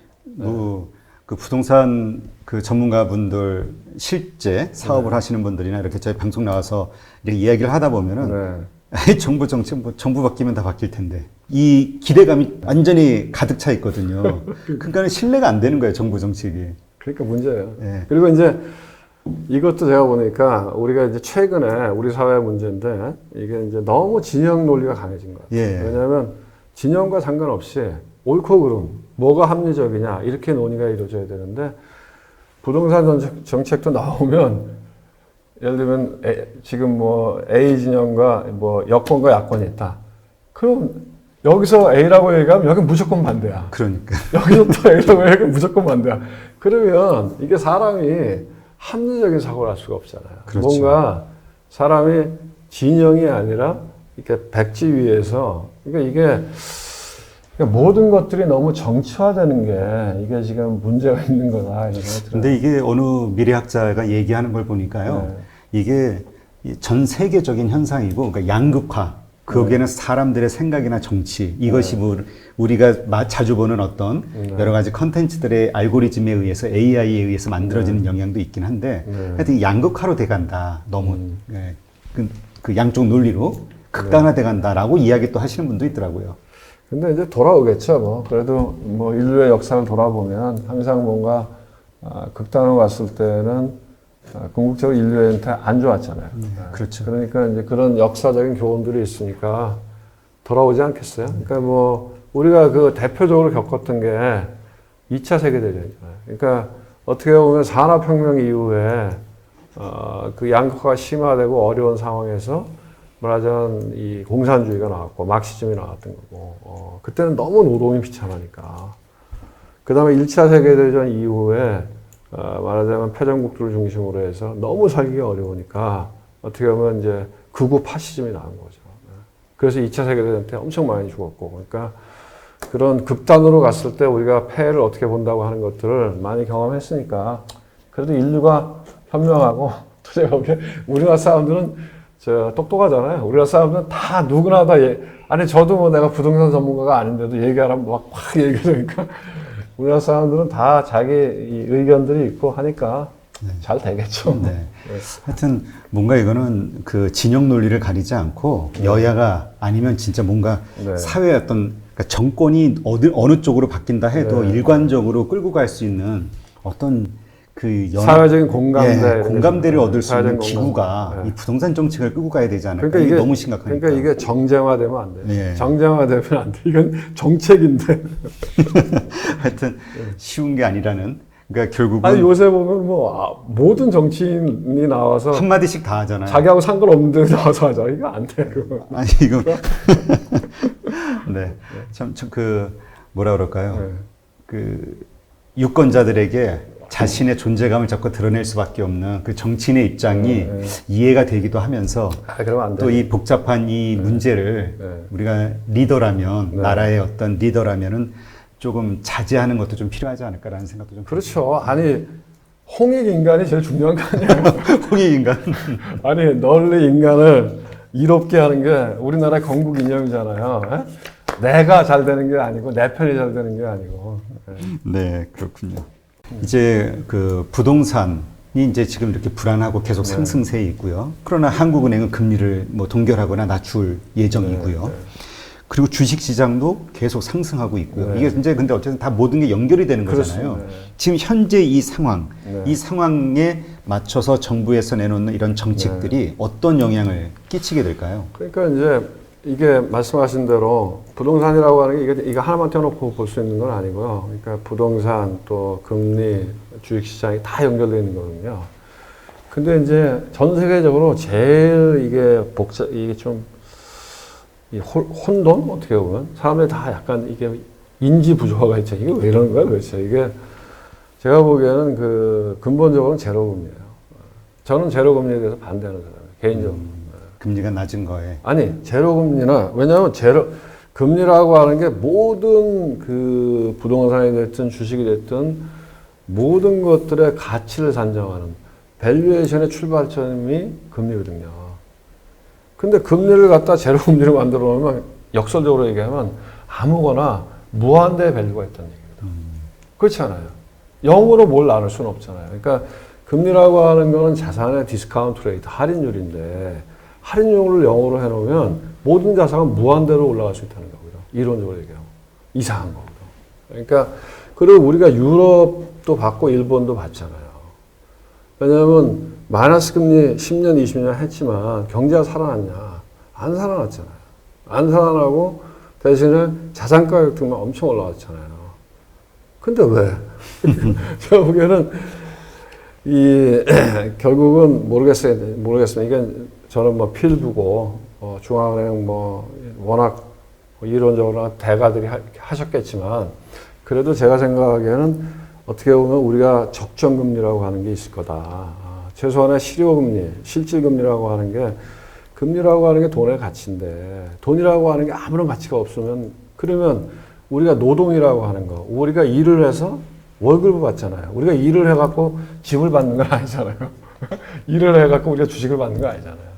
그 부동산 그 전문가분들 실제 사업을 하시는 분들이나 이렇게 저희 방송 나와서 이렇게 이야기를 하다 보면은 정부 정책 뭐 정부 바뀌면 다 바뀔 텐데 이 기대감이 완전히 가득 차 있거든요. 그러니까 신뢰가 안 되는 거예요, 정부 정책이. 그러니까 문제예요. 그리고 이제 이것도 제가 보니까 우리가 이제 최근에 우리 사회 문제인데 이게 이제 너무 진영 논리가 강해진 것 같아요. 왜냐하면 진영과 상관없이 옳고 그름, 뭐가 합리적이냐 이렇게 논의가 이루어져야 되는데 부동산 정책도 나오면 예를 들면 지금 뭐 A 진영과 뭐 여권과 야권이 있다. 그럼 여기서 A라고 얘기하면 여기 무조건 반대야. 그러니까. 여기서 또 A라고 얘기하면 무조건 반대야. 그러면 이게 사람이 합리적인 사고를 할 수가 없잖아요. 그렇죠. 뭔가 사람이 진영이 아니라 이렇게 백지 위에서 그러니까 이게 모든 것들이 너무 정치화되는 게 이게 지금 문제가 있는 거다 이런 생각이 들어요. 근데 이게 어느 미래학자가 얘기하는 걸 보니까요. 이게 전 세계적인 현상이고 그러니까 양극화 거기에는 사람들의 생각이나 정치 이것이 우리가 자주 보는 어떤 여러 가지 컨텐츠들의 알고리즘에 의해서 AI에 의해서 만들어지는 영향도 있긴 한데 하여튼 양극화로 돼간다. 너무 그 양쪽 논리로 극단화돼 간다라고 이야기 또 하시는 분도 있더라고요. 근데 이제 돌아오겠죠. 뭐 그래도 뭐 인류의 역사를 돌아보면 항상 뭔가 극단으로 갔을 때는 궁극적으로 인류한테 안 좋았잖아요. 그렇죠. 그러니까 이제 그런 역사적인 교훈들이 있으니까 돌아오지 않겠어요? 그러니까 뭐 우리가 그 대표적으로 겪었던 게 2차 세계대전이잖아요. 그러니까 어떻게 보면 산업혁명 이후에 그 양극화가 심화되고 어려운 상황에서 말하자면 이 공산주의가 나왔고 막시즘이 나왔던 거고 그때는 너무 노동이 비참하니까 그 다음에 1차 세계대전 이후에 말하자면 패전국들을 중심으로 해서 너무 살기가 어려우니까 어떻게 보면 이제 극우 파시즘이 나온 거죠. 그래서 2차 세계대전 때 엄청 많이 죽었고 그러니까 그런 극단으로 갔을 때 우리가 폐해를 어떻게 본다고 하는 것들을 많이 경험했으니까 그래도 인류가 현명하고 또 제가 보기에 우리나라 사람들은 똑똑하잖아요. 우리나라 사람들은 다 누구나 다 아니 저도 뭐 내가 부동산 전문가가 아닌데도 얘기하라면 막 얘기하니까 우리나라 사람들은 다 자기 의견들이 있고 하니까 네. 잘 되겠죠. 네. 하여튼 뭔가 이거는 그 진영 논리를 가리지 않고 여야가 아니면 진짜 뭔가 네. 사회의 어떤 그러니까 정권이 어느 쪽으로 바뀐다 해도 네. 일관적으로 끌고 갈 수 있는 어떤 그 사회적인 공감대, 공감대를 얻을 수 있는 사회적인 기구가 공감대. 이 부동산 정책을 끌고 가야 되지 않을까. 그러니까 이게 너무 심각하니까. 그러니까 이게 정쟁화되면 안 돼. 네. 정쟁화되면 안 돼. 이건 정책인데. 하여튼 쉬운 게 아니라는. 그러니까 결국은 아니 요새 보면 뭐 모든 정치인이 나와서 한 마디씩 다 하잖아요. 자기하고 상관없는데 나와서 하자. 이거 안 돼. 그거. 아니 이거 네. 참 그 뭐라 그럴까요? 네. 그 유권자들에게 자신의 존재감을 자꾸 드러낼 수밖에 없는 그 정치인의 입장이 이해가 되기도 하면서 그러면 안 돼. 또 이 복잡한 이 문제를 우리가 리더라면 나라의 어떤 리더라면은 조금 자제하는 것도 좀 필요하지 않을까라는 생각도 좀 그렇죠. 아니 홍익 인간이 제일 중요한 거 아니에요? 홍익 인간. 아니 널리 인간을 이롭게 하는 게 우리나라 건국 이념이잖아요. 에? 내가 잘 되는 게 아니고 내 편이 잘 되는 게 아니고. 네, 그렇군요. 이제 그 부동산이 이제 지금 이렇게 불안하고 계속 상승세에 있고요. 그러나 한국은행은 금리를 뭐 동결하거나 낮출 예정이고요. 그리고 주식 시장도 계속 상승하고 있고요. 이게 이제 근데 어쨌든 다 모든 게 연결이 되는 거잖아요. 그렇습니다. 지금 현재 이 상황, 이 상황에 맞춰서 정부에서 내놓는 이런 정책들이 어떤 영향을 끼치게 될까요? 그러니까 이제 이게 말씀하신 대로 부동산이라고 하는 게 이게 하나만 떼어놓고 볼 수 있는 건 아니고요. 그러니까 부동산 또 금리, 주식시장이 다 연결되어 있는 거거든요. 근데 이제 전 세계적으로 제일 이게 좀 혼돈? 어떻게 보면 사람들이 다 약간 이게 인지 부조화가 있죠. 이게 왜 이러는 거야 도대체. 이게 제가 보기에는 그 근본적으로는 제로금리예요. 저는 제로금리에 대해서 반대하는 사람이에요. 개인적으로. 금리가 낮은 거에. 아니 제로금리나 왜냐하면 금리라고 하는 게 모든 그 부동산이 됐든 주식이 됐든 모든 것들의 가치를 산정하는 밸류에이션의 출발점이 금리거든요. 근데 금리를 갖다 제로금리로 만들어 놓으면 역설적으로 얘기하면 아무거나 무한대의 밸류가 있다는 얘기입니다. 그렇지 않아요. 0으로 뭘 나눌 수는 없잖아요. 그러니까 금리라고 하는 거는 자산의 디스카운트 레이트, 할인율인데 할인율을 0으로 해놓으면 모든 자산은 무한대로 올라갈 수 있다는 거고요. 이론적으로 얘기하면. 이상한 거고요. 그러니까 그리고 우리가 유럽도 받고 일본도 받잖아요. 왜냐하면 마이너스 금리 10년, 20년 했지만 경제가 살아났냐? 안 살아났잖아요. 안 살아나고 대신에 자산 가격들만 엄청 올라갔잖아요. 근데 왜? 제가 보기에는 결국은 모르겠습니다. 이게 저는 뭐 필부고 중앙은행 뭐 워낙 이론적으로 대가들이 하셨겠지만 그래도 제가 생각하기에는 어떻게 보면 우리가 적정금리라고 하는 게 있을 거다. 최소한의 실효금리, 실질금리라고 하는 게 금리라고 하는 게 돈의 가치인데 돈이라고 하는 게 아무런 가치가 없으면 그러면 우리가 노동이라고 하는 거 우리가 일을 해서 월급을 받잖아요. 우리가 일을 해갖고 집을 받는 건 아니잖아요. 일을 해갖고 우리가 주식을 받는 건 아니잖아요.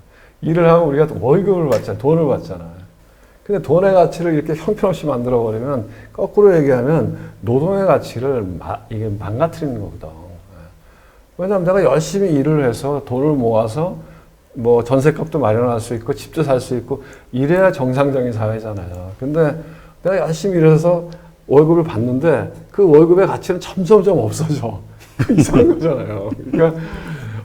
일을 하면 우리가 월급을 받잖아요. 돈을 받잖아요. 근데 돈의 가치를 이렇게 형편없이 만들어버리면 거꾸로 얘기하면 노동의 가치를 이게 망가뜨리는 거거든. 왜냐하면 내가 열심히 일을 해서 돈을 모아서 뭐 전셋값도 마련할 수 있고 집도 살 수 있고 이래야 정상적인 사회잖아요. 근데 내가 열심히 일해서 월급을 받는데 그 월급의 가치는 점점점 없어져. 이상한 거잖아요. 그러니까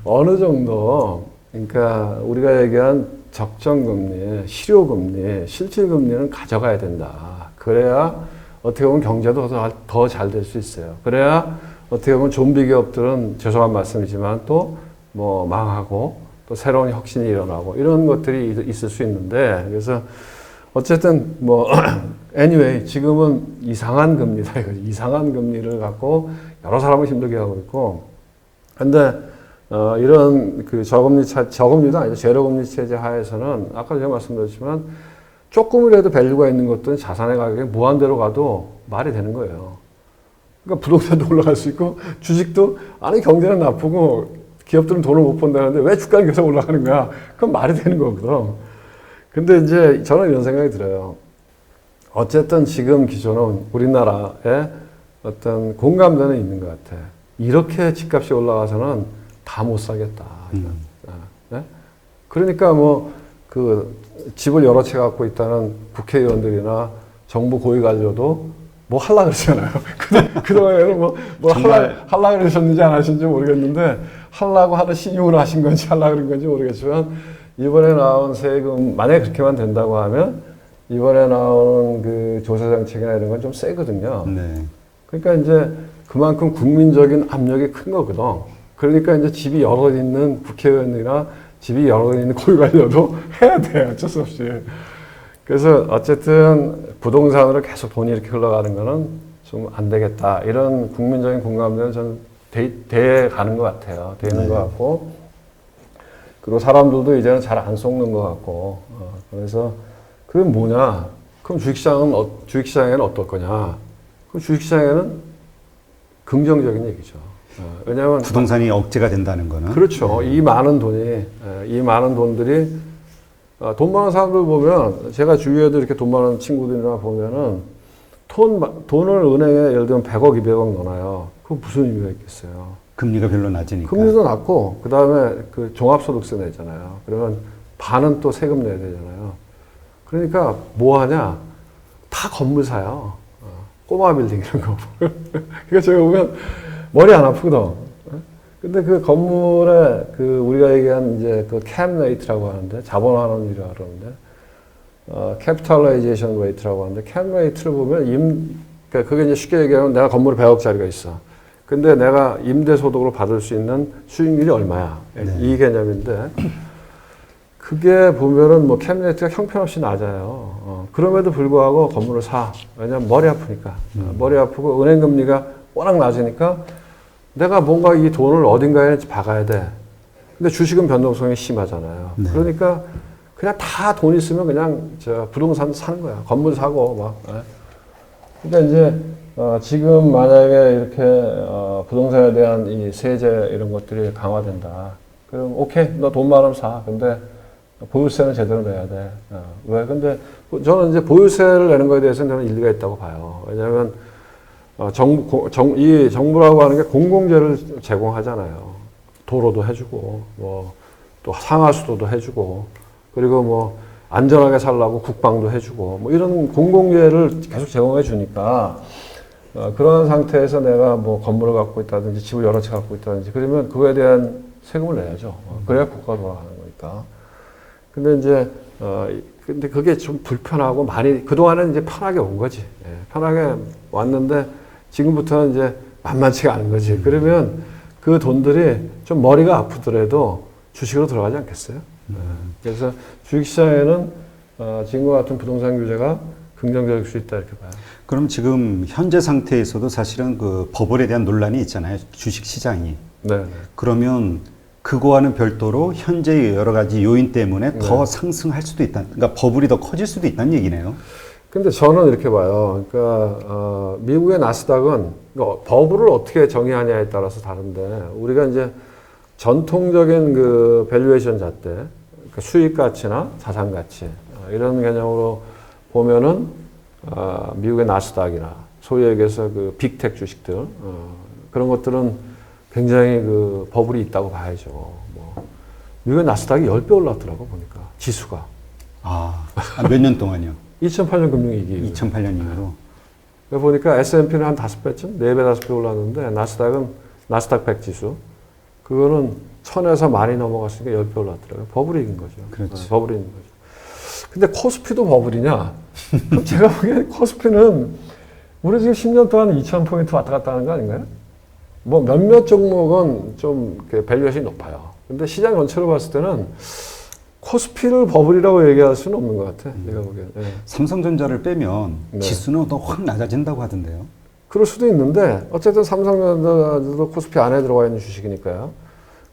어느 정도 그러니까 우리가 얘기한 적정금리, 실효금리, 실질금리는 가져가야 된다. 그래야 어떻게 보면 경제도 더 잘 될 수 있어요. 그래야 어떻게 보면 좀비 기업들은 죄송한 말씀이지만 또 뭐 망하고 또 새로운 혁신이 일어나고 이런 것들이 있을 수 있는데 그래서 어쨌든 뭐 anyway 지금은 이상한 금리다 이거지. 이상한 금리를 갖고 여러 사람을 힘들게 하고 있고 근데 이런 그 저금리도 아니죠. 제로금리 체제 하에서는 아까 제가 말씀드렸지만 조금이라도 밸류가 있는 것들은 자산의 가격이 무한대로 가도 말이 되는 거예요. 그러니까 부동산도 올라갈 수 있고 주식도 아니 경제는 나쁘고 기업들은 돈을 못 번다는데 왜 주가는 계속 올라가는 거야? 그건 말이 되는 거거든. 근데 이제 저는 이런 생각이 들어요. 어쨌든 지금 기조는 우리나라에 어떤 공감대는 있는 것 같아. 이렇게 집값이 올라가서는 다 못 사겠다. 네? 그러니까 뭐 그 집을 여러 채 갖고 있다는 국회의원들이나 정부 고위 관료도 뭐 하려고 그러잖아요. 그동안에는 뭐 하려고 그러셨는지 안 하셨는지 모르겠는데 하려고 하는 신용으로 하신 건지 하려고 그런 건지 모르겠지만 이번에 나온 세금 만약에 그렇게만 된다고 하면 이번에 나오는 그 조세 정책이나 이런 건 좀 세거든요. 네. 그러니까 이제 그만큼 국민적인 압력이 큰 거거든. 그러니까 이제 집이 여러 있는 국회의원이나 집이 여러 있는 고위관료도 해야 돼. 어쩔 수 없이. 그래서 어쨌든 부동산으로 계속 돈이 이렇게 흘러가는 거는 좀 안 되겠다. 이런 국민적인 공감대는 저는 돼 가는 것 같아요. 되는 네. 것 같고. 그리고 사람들도 이제는 잘 안 속는 것 같고. 그래서 그게 뭐냐. 그럼 주식시장에는 어떨 거냐. 그럼 주식시장에는 긍정적인 얘기죠. 왜냐하면 부동산이 억제가 된다는 거는. 그렇죠. 이 많은 돈들이 돈 많은 사람들 보면 제가 주위에도 이렇게 돈 많은 친구들이나 보면은 돈을 은행에 예를 들면 100억, 200억 넣어놔요. 그거 무슨 의미가 있겠어요? 금리가 별로 낮으니까. 금리도 낮고 그 다음에 그 종합소득세 내잖아요. 그러면 반은 또 세금 내야 되잖아요. 그러니까 뭐 하냐? 다 건물 사요. 꼬마 빌딩 이런 거. 그러니까 제가 보면 머리 안 아프거든. 근데 그 건물에 그 우리가 얘기한 이제 그 캡 레이트라고 하는데 자본환원율이라고 그러는데 캐피탈라이제이션 레이트라고 하는데 캡 레이트를 보면 그러니까 그게 이제 쉽게 얘기하면 내가 건물에 100억짜리가 있어. 근데 내가 임대 소득으로 받을 수 있는 수익률이 얼마야? 네. 이 개념인데 그게 보면은 뭐 캡 레이트가 형편없이 낮아요. 그럼에도 불구하고 건물을 사. 왜냐면 머리 아프니까. 머리 아프고 은행 금리가 워낙 낮으니까 내가 뭔가 이 돈을 어딘가에 박아야 돼. 근데 주식은 변동성이 심하잖아요. 네. 그러니까 그냥 다 돈 있으면 그냥 저 부동산 사는 거야. 건물 사고 막. 그러니까 이제 지금 만약에 이렇게 부동산에 대한 이 세제 이런 것들이 강화된다. 그럼 오케이, 너 돈 많으면 사. 근데 보유세는 제대로 내야 돼. 왜? 근데 저는 이제 보유세를 내는 거에 대해서는 저는 일리가 있다고 봐요. 왜냐하면 이 정부라고 하는 게 공공재를 제공하잖아요. 도로도 해주고, 뭐, 또 상하수도도 해주고, 그리고 뭐, 안전하게 살라고 국방도 해주고, 뭐, 이런 공공재를 계속 제공해 주니까, 그런 상태에서 내가 뭐, 건물을 갖고 있다든지, 집을 여러 채 갖고 있다든지, 그러면 그거에 대한 세금을 내야죠. 그래야 국가가 돌아가는 거니까. 근데 이제, 근데 그게 좀 불편하고 많이, 그동안은 이제 편하게 온 거지. 예, 편하게 왔는데, 지금부터는 이제 만만치가 않은 거지. 그러면 그 돈들이 좀 머리가 아프더라도 주식으로 들어가지 않겠어요? 그래서 주식시장에는 지금과 같은 부동산 규제가 긍정적일 수 있다 이렇게 봐요. 그럼 지금 현재 상태에서도 사실은 그 버블에 대한 논란이 있잖아요. 주식 시장이. 네. 그러면 그거와는 별도로 현재의 여러 가지 요인 때문에 더 상승할 수도 있다. 그러니까 버블이 더 커질 수도 있다는 얘기네요. 근데 저는 이렇게 봐요. 그러니까 미국의 나스닥은 버블을 어떻게 정의하냐에 따라서 다른데 우리가 이제 전통적인 그 밸류에이션 잣대, 그러니까 수익 가치나 자산 가치 이런 개념으로 보면은 미국의 나스닥이나 소위 얘기해서 그 빅텍 주식들 그런 것들은 굉장히 그 버블이 있다고 봐야죠. 뭐 미국의 나스닥이 10배 올랐더라고 보니까 지수가. 몇 년 동안요? 2008년 금융위기. 2008년 이후로. 보니까 S&P는 한 5배쯤? 4배, 5배 올랐는데, 나스닥은, 나스닥 100 지수. 그거는 1000에서 많이 넘어갔으니까 10배 올랐더라고요. 버블이 이긴 거죠. 그렇지. 버블이 이긴 거죠. 근데 코스피도 버블이냐? 그럼 제가 보기엔 코스피는 우리 지금 10년 동안 2000포인트 왔다 갔다 하는 거 아닌가요? 뭐 몇몇 종목은 좀 밸류에이션이 높아요. 근데 시장 전체로 봤을 때는 코스피를 버블이라고 얘기할 수는 없는 것 같아. 내가 보기엔. 네. 삼성전자를 빼면 네. 지수는 더 확 낮아진다고 하던데요. 그럴 수도 있는데 어쨌든 삼성전자도 코스피 안에 들어가 있는 주식이니까요.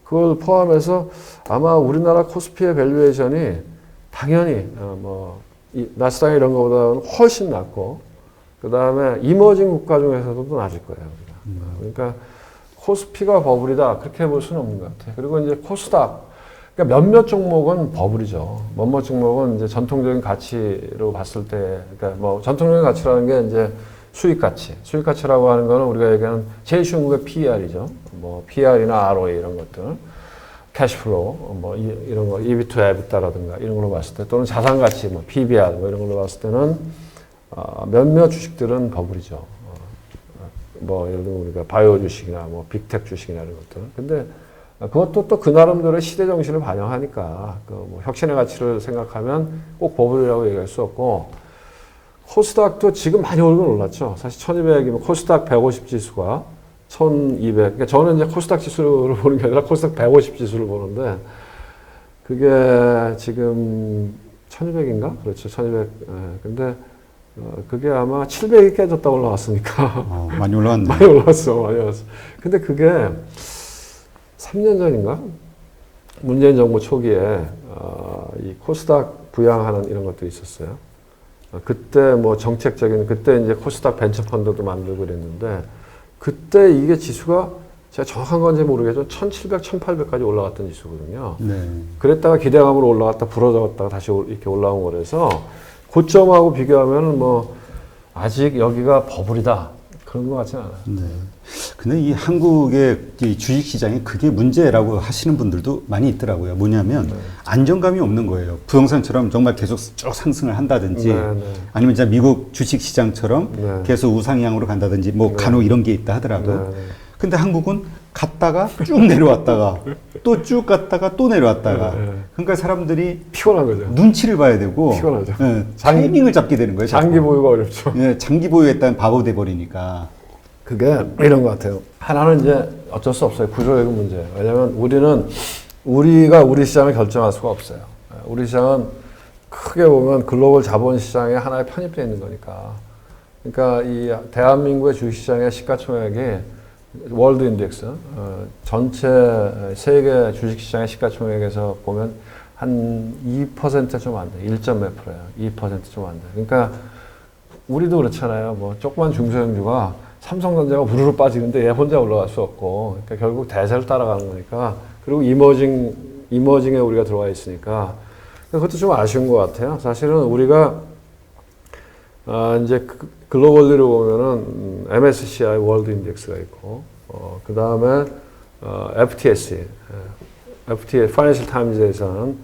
그걸 포함해서 아마 우리나라 코스피의 밸류에이션이 당연히 뭐 이 나스닥 이런 거보다는 훨씬 낮고, 그 다음에 이머징 국가 중에서도 낮을 거예요. 우리가. 그러니까 코스피가 버블이다 그렇게 볼 수는 없는 것 같아요. 그리고 이제 코스닥, 그러니까 몇몇 종목은 버블이죠. 몇몇 종목은 이제 전통적인 가치로 봤을 때, 그러니까 뭐 전통적인 가치라는 게 이제 수익 가치. 수익 가치라고 하는 거는 우리가 얘기하는 제일 쉬운 게 PER이죠. 뭐 PER이나 ROE 이런 것들. 캐시플로우, 뭐 이런 거, EV to EBITDA라든가 이런 걸로 봤을 때, 또는 자산 가치, 뭐 PBR 뭐 이런 걸로 봤을 때는 몇몇 주식들은 버블이죠. 뭐 예를 들면 우리가 바이오 주식이나 뭐 빅텍 주식이나 이런 것들. 근데 그것도 또 그 나름대로의 시대 정신을 반영하니까 그 뭐 혁신의 가치를 생각하면 꼭 버블이라고 얘기할 수 없고, 코스닥도 지금 많이 올랐죠. 사실 1200이면 코스닥 150 지수가 1200. 그러니까 저는 이제 코스닥 지수를 보는 게 아니라 코스닥 150 지수를 보는데, 그게 지금 1200인가? 그렇죠. 1200. 근데 그게 아마 700이 깨졌다 올라왔으니까. 많이 올라왔네. 많이 올랐어. 많이 올랐어. 근데 그게 3년 전인가? 문재인 정부 초기에 이 코스닥 부양하는 이런 것들이 있었어요. 그때 뭐 정책적인, 그때 이제 코스닥 벤처펀드도 만들고 그랬는데, 그때 이게 지수가 제가 정확한 건지 모르겠지만 1700, 1800까지 올라갔던 지수거든요. 네. 그랬다가 기대감으로 올라갔다 부러졌다가 다시 이렇게 올라온 거라서, 고점하고 비교하면 뭐 아직 여기가 버블이다 그런 것 같지는 않아요. 네. 근데 이 한국의 이 주식 시장이 그게 문제라고 하시는 분들도 많이 있더라고요. 뭐냐면 안정감이 없는 거예요. 부동산처럼 정말 계속 쭉 상승을 한다든지, 아니면 진짜 미국 주식 시장처럼 계속 우상향으로 간다든지, 뭐 간혹 이런 게 있다 하더라도. 근데 한국은 갔다가 쭉 내려왔다가 또 쭉 갔다가 또 내려왔다가. 그러니까 사람들이 피곤한 거죠. 눈치를 봐야 되고, 피곤하죠. 타이밍을 잡게 되는 거예요. 장기 보유가 어렵죠. 장기 보유했다는 바보 돼 버리니까. 그게 이런 것 같아요. 하나는 이제 어쩔 수 없어요. 구조적인 문제예요. 왜냐하면 우리가 우리 시장을 결정할 수가 없어요. 우리 시장은 크게 보면 글로벌 자본 시장에 하나에 편입되어 있는 거니까. 그러니까 이 대한민국의 주식시장의 시가총액이 월드 인덱스, 전체 세계 주식시장의 시가총액에서 보면 한 2% 좀 안 돼. 1점 몇 프로예요. 2% 좀 안 돼. 그러니까 우리도 그렇잖아요. 뭐 조그만 중소형주가 삼성전자가 우르르 빠지는데 얘 혼자 올라갈 수 없고, 그러니까 결국 대세를 따라가는 거니까. 그리고 이머징에 우리가 들어와 있으니까 그것도 좀 아쉬운 것 같아요. 사실은 우리가 이제 글로벌리로 보면은 MSCI 월드 인덱스가 있고, 그 다음에 FTSE, 파이낸셜 타임즈에서는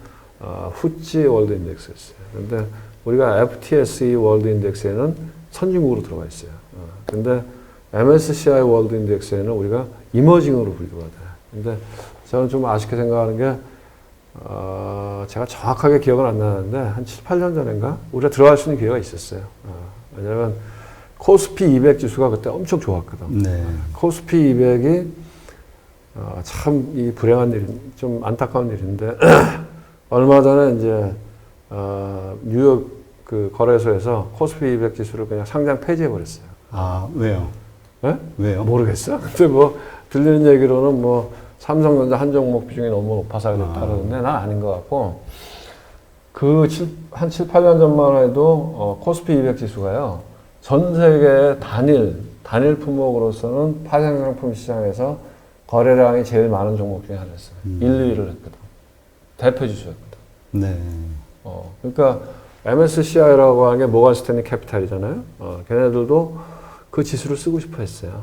후지 월드 인덱스가 있어요. 근데 우리가 FTSE 월드 인덱스에는 선진국으로 들어가 있어요. 근데 MSCI 월드 인덱스에는 우리가 이머징으로 분류가 돼요. 근데 저는 좀 아쉽게 생각하는 게, 제가 정확하게 기억은 안 나는데, 한 7, 8년 전인가? 우리가 들어갈 수 있는 기회가 있었어요. 왜냐면, 코스피 200 지수가 그때 엄청 좋았거든. 네. 코스피 200이, 참, 이 불행한 일, 좀 안타까운 일인데, 얼마 전에 이제, 뉴욕 그 거래소에서 코스피 200 지수를 그냥 상장 폐지해버렸어요. 아, 왜요? 네? 왜요? 모르겠어. 근데 뭐, 들리는 얘기로는 뭐, 삼성전자 한 종목 비중이 너무 높아서 그랬다는데 난 아닌 것 같고, 한 7, 8년 전만 해도 코스피 200 지수가요, 전 세계 단일 품목으로서는 파생상품 시장에서 거래량이 제일 많은 종목 중에 하나였어요. 1, 2위를 했거든. 대표 지수였거든. 네. 그러니까 MSCI라고 하는 게 모건 스탠리 캐피탈이잖아요. 걔네들도 그 지수를 쓰고 싶어 했어요.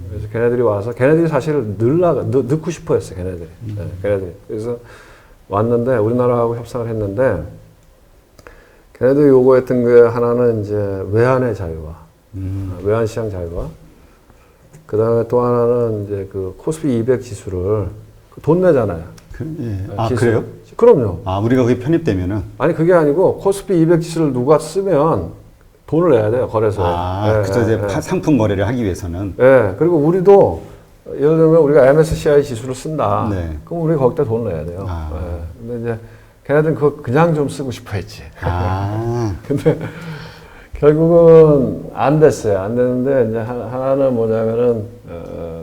그래서 걔네들이 와서, 걔네들이 사실 넣고 싶어 했어요, 걔네들이. 네, 걔네들이. 그래서 왔는데, 우리나라하고 협상을 했는데, 걔네들이 요구했던 게 하나는 이제 외환의 자유화, 외환 시장 자유화. 그 다음에 또 하나는 이제 그 코스피 200 지수를 돈 내잖아요. 아, 그래요? 그럼요. 아, 우리가 그게 편입되면은? 아니, 그게 아니고 코스피 200 지수를 누가 쓰면 돈을 내야 돼요, 거래소에. 아, 그래서 이제 상품 거래를 하기 위해서는? 네. 그리고 우리도, 예를 들면 우리가 MSCI 지수를 쓴다. 네. 그럼 우리 거기다 돈을 내야 돼요. 근데 이제 걔네들은 그거 그냥 좀 쓰고 싶어 했지. 근데 결국은 안 됐어요. 안 됐는데, 이제 하나는 뭐냐면은,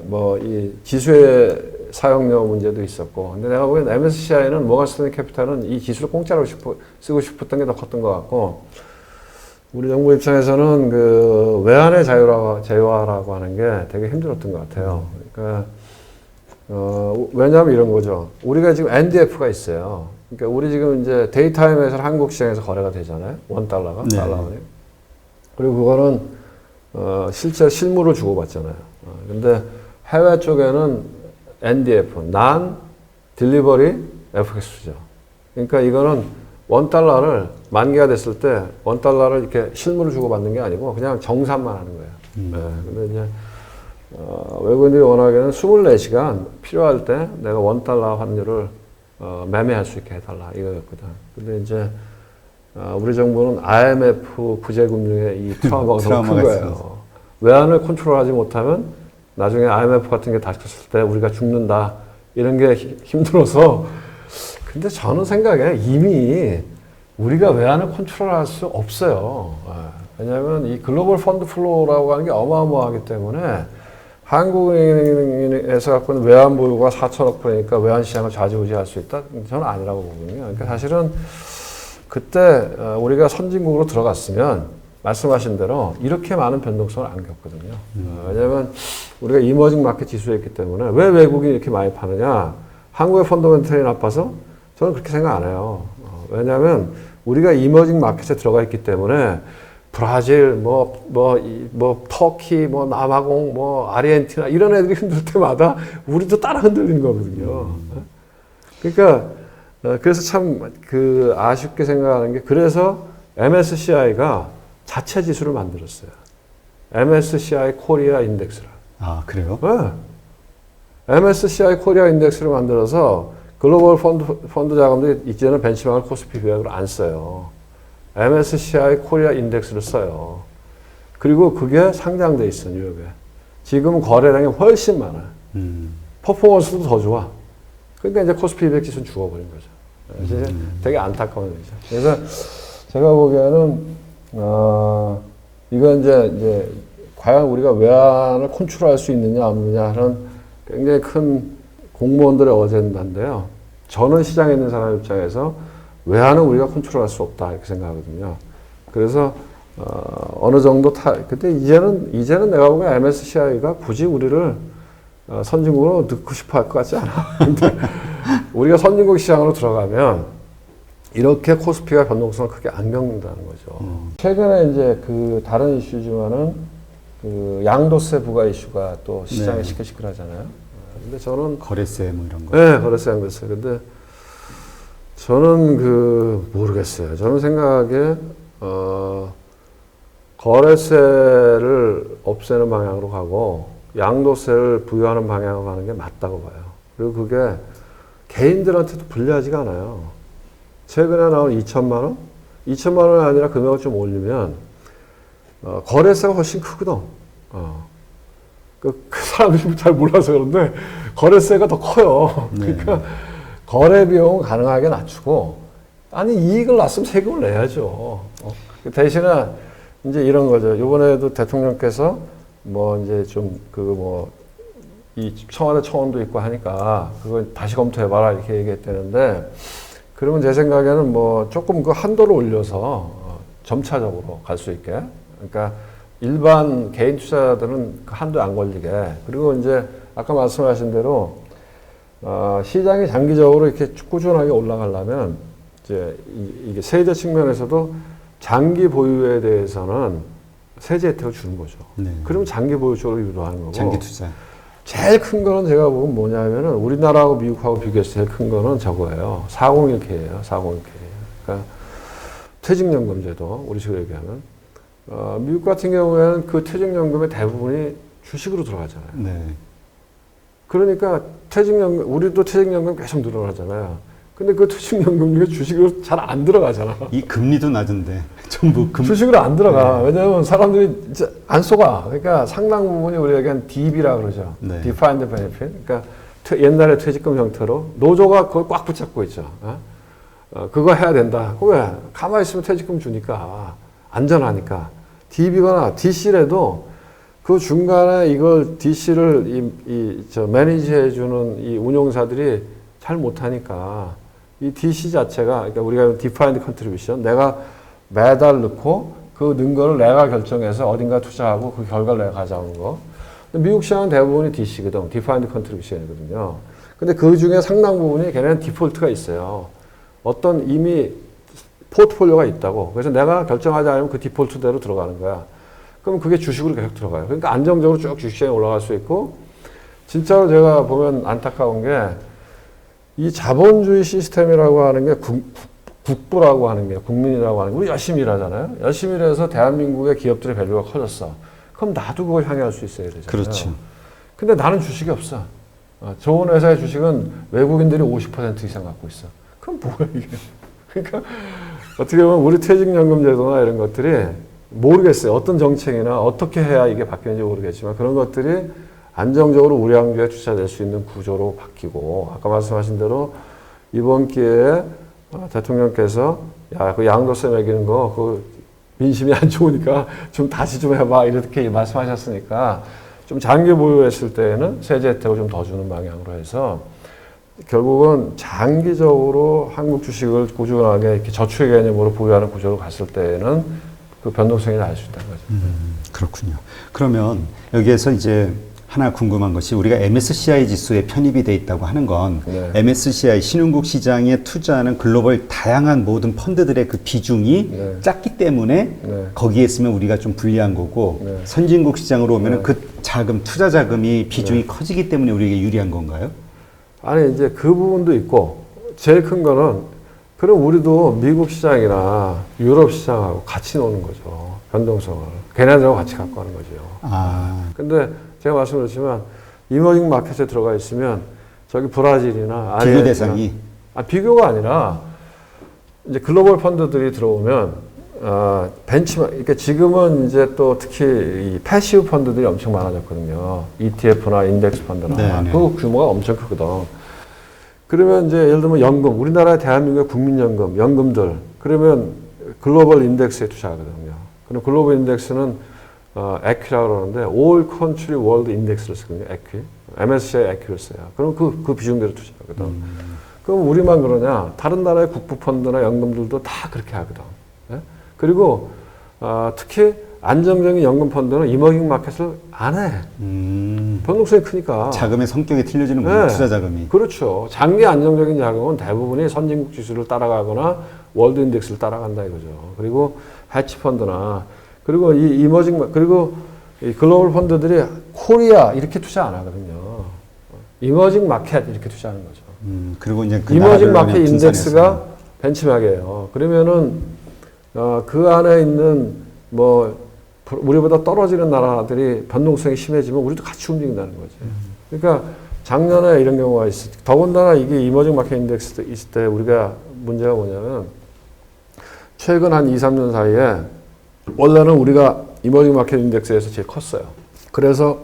뭐, 이 지수에 사용료 문제도 있었고. 근데 내가 보기엔 MSCI는 모건스탠리 캐피탈은 이 기술을 공짜로 쓰고 싶었던 게 더 컸던 것 같고, 우리 정부 입장에서는 그 외환의 자유화라고 하는 게 되게 힘들었던 것 같아요. 그러니까 왜냐하면 이런 거죠. 우리가 지금 NDF가 있어요. 그러니까 우리 지금 이제 데이타임에서 한국 시장에서 거래가 되잖아요. 원달러가. 네. 달러원이. 그리고 그거는 실제 실물을 주고받잖아요. 근데 해외 쪽에는 NDF, Non Delivery FX죠. 그러니까 이거는 원달러를 만기가 됐을 때 원달러를 이렇게 실물을 주고받는 게 아니고 그냥 정산만 하는 거예요. 네. 근데 이제 외국인들이 원하기에는 24시간 필요할 때 내가 원달러 환율을 매매할 수 있게 해달라 이거였거든. 근데 이제 우리 정부는 IMF 구제금융의 이 트라우마가 너무 큰 거예요. 외환을 컨트롤하지 못하면 나중에 IMF 같은 게 닥쳤을 때 우리가 죽는다 이런 게 힘들어서. 근데 저는 생각에 이미 우리가 외환을 컨트롤할 수 없어요. 왜냐하면 이 글로벌 펀드 플로우라고 하는 게 어마어마하기 때문에 한국은행에서 갖고 있는 외환 보유가 4천억 불이니까 외환 시장을 좌지우지할 수 있다? 저는 아니라고 보거든요. 그러니까 사실은 그때 우리가 선진국으로 들어갔으면 말씀하신 대로 이렇게 많은 변동성을 안 겪거든요. 왜냐하면 우리가 이머징 마켓 지수에 있기 때문에 왜 외국인이 이렇게 많이 파느냐? 한국의 펀더멘털이 나빠서? 저는 그렇게 생각 안 해요. 왜냐하면 우리가 이머징 마켓에 들어가 있기 때문에 브라질, 터키, 남아공, 아르헨티나 이런 애들이 흔들 때마다 우리도 따라 흔들리는 거거든요. 그러니까 그래서 참 그 아쉽게 생각하는 게 그래서 MSCI가 자체 지수를 만들었어요. MSCI 코리아 인덱스를. 아, 그래요? 네. MSCI 코리아 인덱스를 만들어서 글로벌 펀드 자금들이 이제는 벤치마크를 코스피 비약으로 안 써요. MSCI 코리아 인덱스를 써요. 그리고 그게 상장돼 있어, 뉴욕에. 지금 거래량이 훨씬 많아요. 퍼포먼스도 더 좋아. 그러니까 이제 코스피 200 지수는 죽어버린 거죠. 이제 되게 안타까운 일이죠. 그래서 제가 보기에는, 이건 이제 과연 우리가 외환을 컨트롤할 수 있느냐, 없느냐 하는 굉장히 큰 공무원들의 어젠다인데요. 저는 시장에 있는 사람 입장에서 외환은 우리가 컨트롤할 수 없다 이렇게 생각하거든요. 그래서 어느 정도 근데 이제는 내가 보기엔 MSCI가 굳이 우리를 선진국으로 넣고 싶어 할 것 같지 않아. 근데 우리가 선진국 시장으로 들어가면 이렇게 코스피가 변동성을 크게 안 겪는다는 거죠. 최근에 이제 그 다른 이슈지만은 그 양도세 부과 이슈가 또 시장에 시끌시끌하잖아요. 근데 저는 거래세 뭐 이런 거. 네, 거래세 양도세. 근데 저는 모르겠어요. 저는 생각에 거래세를 없애는 방향으로 가고 양도세를 부여하는 방향으로 가는 게 맞다고 봐요. 그리고 그게 개인들한테도 불리하지가 않아요. 최근에 나온 2천만 원? 2천만 원이 아니라 금액을 좀 올리면 거래세가 훨씬 크거든. 그 사람들이 잘 몰라서 그런데 거래세가 더 커요. 그러니까 거래 비용은 가능하게 낮추고 아니 이익을 났으면 세금을 내야죠. 대신에 이제 이런 거죠. 이번에도 대통령께서 이제 좀 이 청와대 청원도 있고 하니까 그걸 다시 검토해봐라 이렇게 얘기했다는데 그러면 제 생각에는 조금 그 한도를 올려서 점차적으로 갈 수 있게. 그러니까 일반 개인 투자자들은 그 한도에 안 걸리게. 그리고 이제 아까 말씀하신 대로 시장이 장기적으로 이렇게 꾸준하게 올라가려면 이제 이게 세제 측면에서도 장기 보유에 대해서는 세제 혜택을 주는 거죠. 네. 그러면 장기 보유 쪽으로 유도하는 거고. 장기 투자. 제일 큰 거는 제가 보면 뭐냐면은 우리나라하고 미국하고 비교해서 제일 큰 거는 저거예요. 401k예요. 401k. 그러니까 퇴직연금제도 우리 식으로 얘기하면 미국 같은 경우에는 그 퇴직연금의 대부분이 주식으로 들어가잖아요. 네. 그러니까 우리도 퇴직연금 계속 늘어나잖아요. 근데 그 퇴직연금 중에 주식으로 잘 안 들어가잖아. 이 금리도 낮은데 전부 주식으로 안 들어가. 네. 왜냐하면 사람들이 진짜 안 속아. 그러니까 상당 부분이 우리가 얘기한 DB라 그러죠. 네. Defined Benefit. 그러니까 옛날에 퇴직금 형태로 노조가 그걸 꽉 붙잡고 있죠. 그거 해야 된다. 왜? 가만히 있으면 퇴직금 주니까 안전하니까. DB거나 DC라도 그 중간에 이걸 DC를 매니지해주는 이 운용사들이 잘 못하니까 이 DC 자체가, 그러니까 우리가 Defined Contribution, 내가 매달 넣고 그 넣은 거를 내가 결정해서 어딘가 투자하고 그 결과를 내가 가져오는 거. 미국 시장은 대부분이 DC거든. Defined Contribution이거든요. 근데 그 중에 상당 부분이 걔네는 디폴트가 있어요. 어떤 이미 포트폴리오가 있다고. 그래서 내가 결정하지 않으면 그 디폴트대로 들어가는 거야. 그럼 그게 주식으로 계속 들어가요. 그러니까 안정적으로 쭉 주식시장에 올라갈 수 있고, 진짜로 제가 보면 안타까운 게 이 자본주의 시스템이라고 하는 게 국부라고 하는 게, 국민이라고 하는 게, 우리 열심히 일하잖아요. 열심히 일해서 대한민국의 기업들의 밸류가 커졌어. 그럼 나도 그걸 향유할 수 있어야 되잖아요. 그렇죠. 근데 나는 주식이 없어. 좋은 회사의 주식은 외국인들이 50% 이상 갖고 있어. 그럼 뭐야 이게? 그러니까 어떻게 보면 우리 퇴직연금 제도나 이런 것들이 모르겠어요. 어떤 정책이나 어떻게 해야 이게 바뀌는지 모르겠지만 그런 것들이 안정적으로 우량주에 투자될 수 있는 구조로 바뀌고, 아까 말씀하신 대로 이번 기회에 대통령께서 야, 그 양도세 매기는 거, 그 민심이 안 좋으니까 좀 다시 좀 해봐 이렇게 말씀하셨으니까 좀 장기 보유했을 때에는 세제 혜택을 좀 더 주는 방향으로 해서 결국은 장기적으로 한국 주식을 꾸준하게 이렇게 저축의 개념으로 보유하는 구조로 갔을 때에는 그 변동성이 날 수 있다는 거죠. 그렇군요. 그러면 여기에서 이제 하나 궁금한 것이, 우리가 MSCI 지수에 편입이 돼 있다고 하는 건 네. MSCI 신흥국 시장에 투자하는 글로벌 다양한 모든 펀드들의 그 비중이 네. 작기 때문에 네. 거기에 있으면 우리가 좀 불리한 거고, 네. 선진국 시장으로 오면은 네. 그 자금, 투자 자금이 비중이 커지기 때문에 우리에게 유리한 건가요? 아니 이제 그 부분도 있고, 제일 큰 거는 그럼 우리도 미국 시장이나 유럽 시장하고 같이 노는 거죠. 변동성을 걔네들하고 같이 갖고 가는 거죠. 근데 제가 말씀드렸지만 이머징 마켓에 들어가 있으면 저기 브라질이나 비교 대상이 비교가 아니라 이제 글로벌 펀드들이 들어오면 벤치마크, 그러니까 지금은 이제 또 특히 이 패시브 펀드들이 엄청 많아졌거든요. ETF나 인덱스 펀드나 네네. 그 규모가 엄청 크거든. 그러면 이제 예를 들면 연금, 우리나라의 대한민국의 국민연금, 연금들, 그러면 글로벌 인덱스에 투자하거든요. 그럼 글로벌 인덱스는 에퀴라고 그러는데 All Country World Index를 쓰거든요. 에퀴. MSCI 에퀴를 써요. 그럼 그 비중대로 투자하거든. 그럼 우리만 그러냐? 다른 나라의 국부 펀드나 연금들도 다 그렇게 하거든. 예? 그리고 특히 안정적인 연금 펀드는 이머징 마켓을 안 해. 변동성이 크니까. 자금의 성격이 틀려지는 거죠. 네. 투자 자금이. 그렇죠. 장기 안정적인 자금은 대부분이 선진국 지수를 따라가거나 월드 인덱스를 따라간다 이거죠. 그리고 해치 펀드나, 그리고 이 이머징, 그리고 이 글로벌 펀드들이 코리아 이렇게 투자 안 하거든요. 이머징 마켓 이렇게 투자하는 거죠. 그리고 이제 그 이머징 마켓 나라별로 인덱스가 벤치마크예요. 그러면은 그 안에 있는 뭐 우리보다 떨어지는 나라들이 변동성이 심해지면 우리도 같이 움직인다는 거죠. 그러니까 작년에 이런 경우가 있어. 더군다나 이게 이머징 마켓 인덱스 있을 때 우리가 문제가 뭐냐면 최근 한 2, 3년 사이에 원래는 우리가 이머징 마켓 인덱스에서 제일 컸어요. 그래서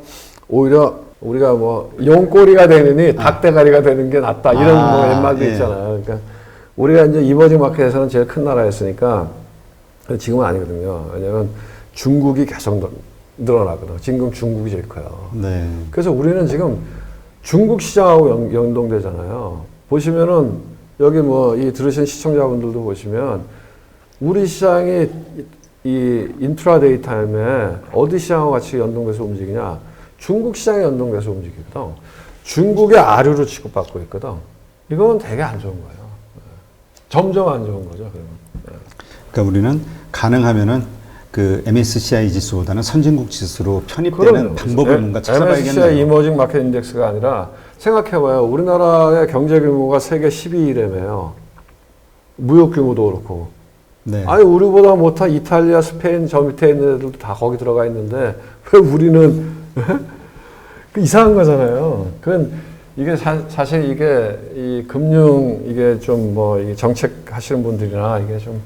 오히려 우리가 뭐 용꼬리가 되느니 닭대가리가 되는 게 낫다 이런 뭐 옛말도 예. 있잖아요. 그러니까 우리가 이제 이머징 마켓에서는 제일 큰 나라였으니까 지금은 아니거든요. 왜냐하면 중국이 계속 늘어나거든. 지금 중국이 제일 커요. 네. 그래서 우리는 지금 중국 시장하고 연동되잖아요. 보시면은 여기 뭐 이 들으신 시청자분들도 보시면 우리 시장이 이 인트라데이 타임에 어디 시장하고 같이 연동돼서 움직이냐? 중국 시장에 연동돼서 움직이거든. 중국의 아류로 취급받고 있거든. 이건 되게 안 좋은 거예요. 점점 안 좋은 거죠. 그러니까 우리는 가능하면은 그 MSCI 지수보다는 선진국 지수로 편입되는 그럼요. 방법을 뭔가 찾아봐야겠네요. MSCI 이머징 마켓 인덱스가 아니라 생각해봐요. 우리나라의 경제 규모가 세계 12위라며요. 무역 규모도 그렇고. 네. 아니 우리보다 못한 이탈리아, 스페인 저 밑에 있는 애들도 다 거기 들어가 있는데 왜 우리는 그 이상한 거잖아요. 그건 이게 사실 이게 이 금융 이게 좀 뭐 이 정책 하시는 분들이나 이게 좀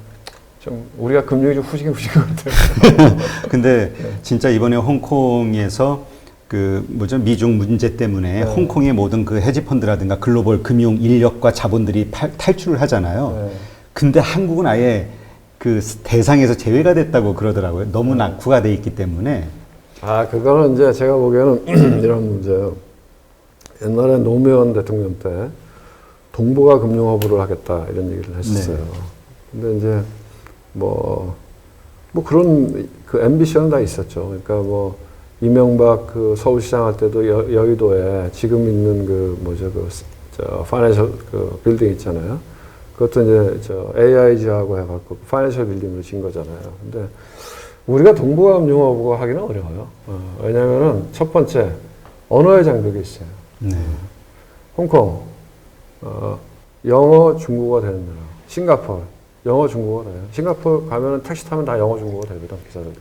우리가 금융이 좀 후지긴 것 같아요. 근데 진짜 이번에 홍콩에서 그 뭐죠 미중 문제 때문에 홍콩의 모든 그 헤지펀드라든가 글로벌 금융 인력과 자본들이 탈출을 하잖아요. 근데 한국은 아예 그 대상에서 제외가 됐다고 그러더라고요. 너무 낙후가 돼 있기 때문에. 그거는 이제 제가 보기에는 이런 문제예요. 옛날에 노무현 대통령 때 동북아 금융허브를 하겠다 이런 얘기를 했었어요. 근데 이제 뭐 그런 그 앰비션은 다 있었죠. 그러니까 뭐 이명박 그 서울시장 할 때도 여의도에 지금 있는 그 뭐죠 저 파이낸셜 그 빌딩 있잖아요. 그것도 이제 저 AIG하고 해갖고 파이낸셜 빌딩으로 진 거잖아요. 근데 우리가 동북아 금융허브가 하기는 어려워요. 왜냐면은 첫 번째 언어의 장벽이 있어요. 홍콩 영어 중국어가 되는 나라. 싱가포르 영어 중국어가 돼요. 싱가포르 가면은 택시 타면 다 영어 중국어가 되거든 기사들.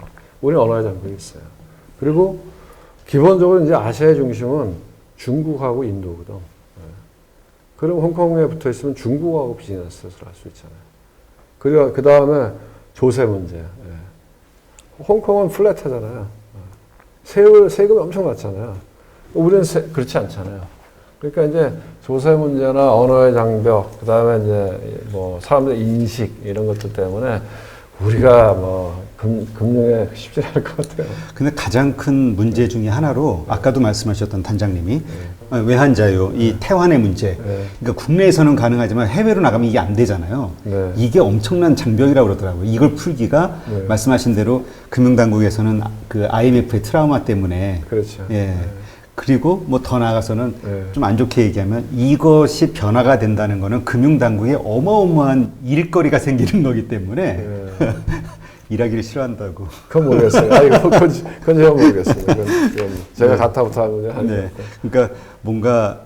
우리는 언어의 장벽이 있어요. 그리고 기본적으로 이제 아시아의 중심은 중국하고 인도거든. 그럼 홍콩에 붙어 있으면 중국하고 비즈니스를 할 수 있잖아요. 그리고 그 다음에 조세 문제. 홍콩은 플랫하잖아요. 세금이 엄청 낮잖아요. 우리는 그렇지 않잖아요. 그러니까 이제 조세 문제나 언어의 장벽, 그 다음에 이제 뭐 사람들의 인식 이런 것들 때문에 우리가 뭐 금융에 쉽지 않을 것 같아요. 근데 가장 큰 문제 중에 하나로 아까도 말씀하셨던 단장님이 외환자유, 이 태환의 문제. 그러니까 국내에서는 가능하지만 해외로 나가면 이게 안 되잖아요. 이게 엄청난 장벽이라고 그러더라고요. 이걸 풀기가 말씀하신 대로 금융당국에서는 그 IMF의 트라우마 때문에. 그렇죠. 그리고 뭐 더 나아가서는 좀 안 좋게 얘기하면 이것이 변화가 된다는 거는 금융당국에 어마어마한 일거리가 생기는 거기 때문에 일하기를 싫어한다고. 그건 모르겠어요. 그건 제가 모르겠어요. 그건 제가 가타부터 하는 그러니까 뭔가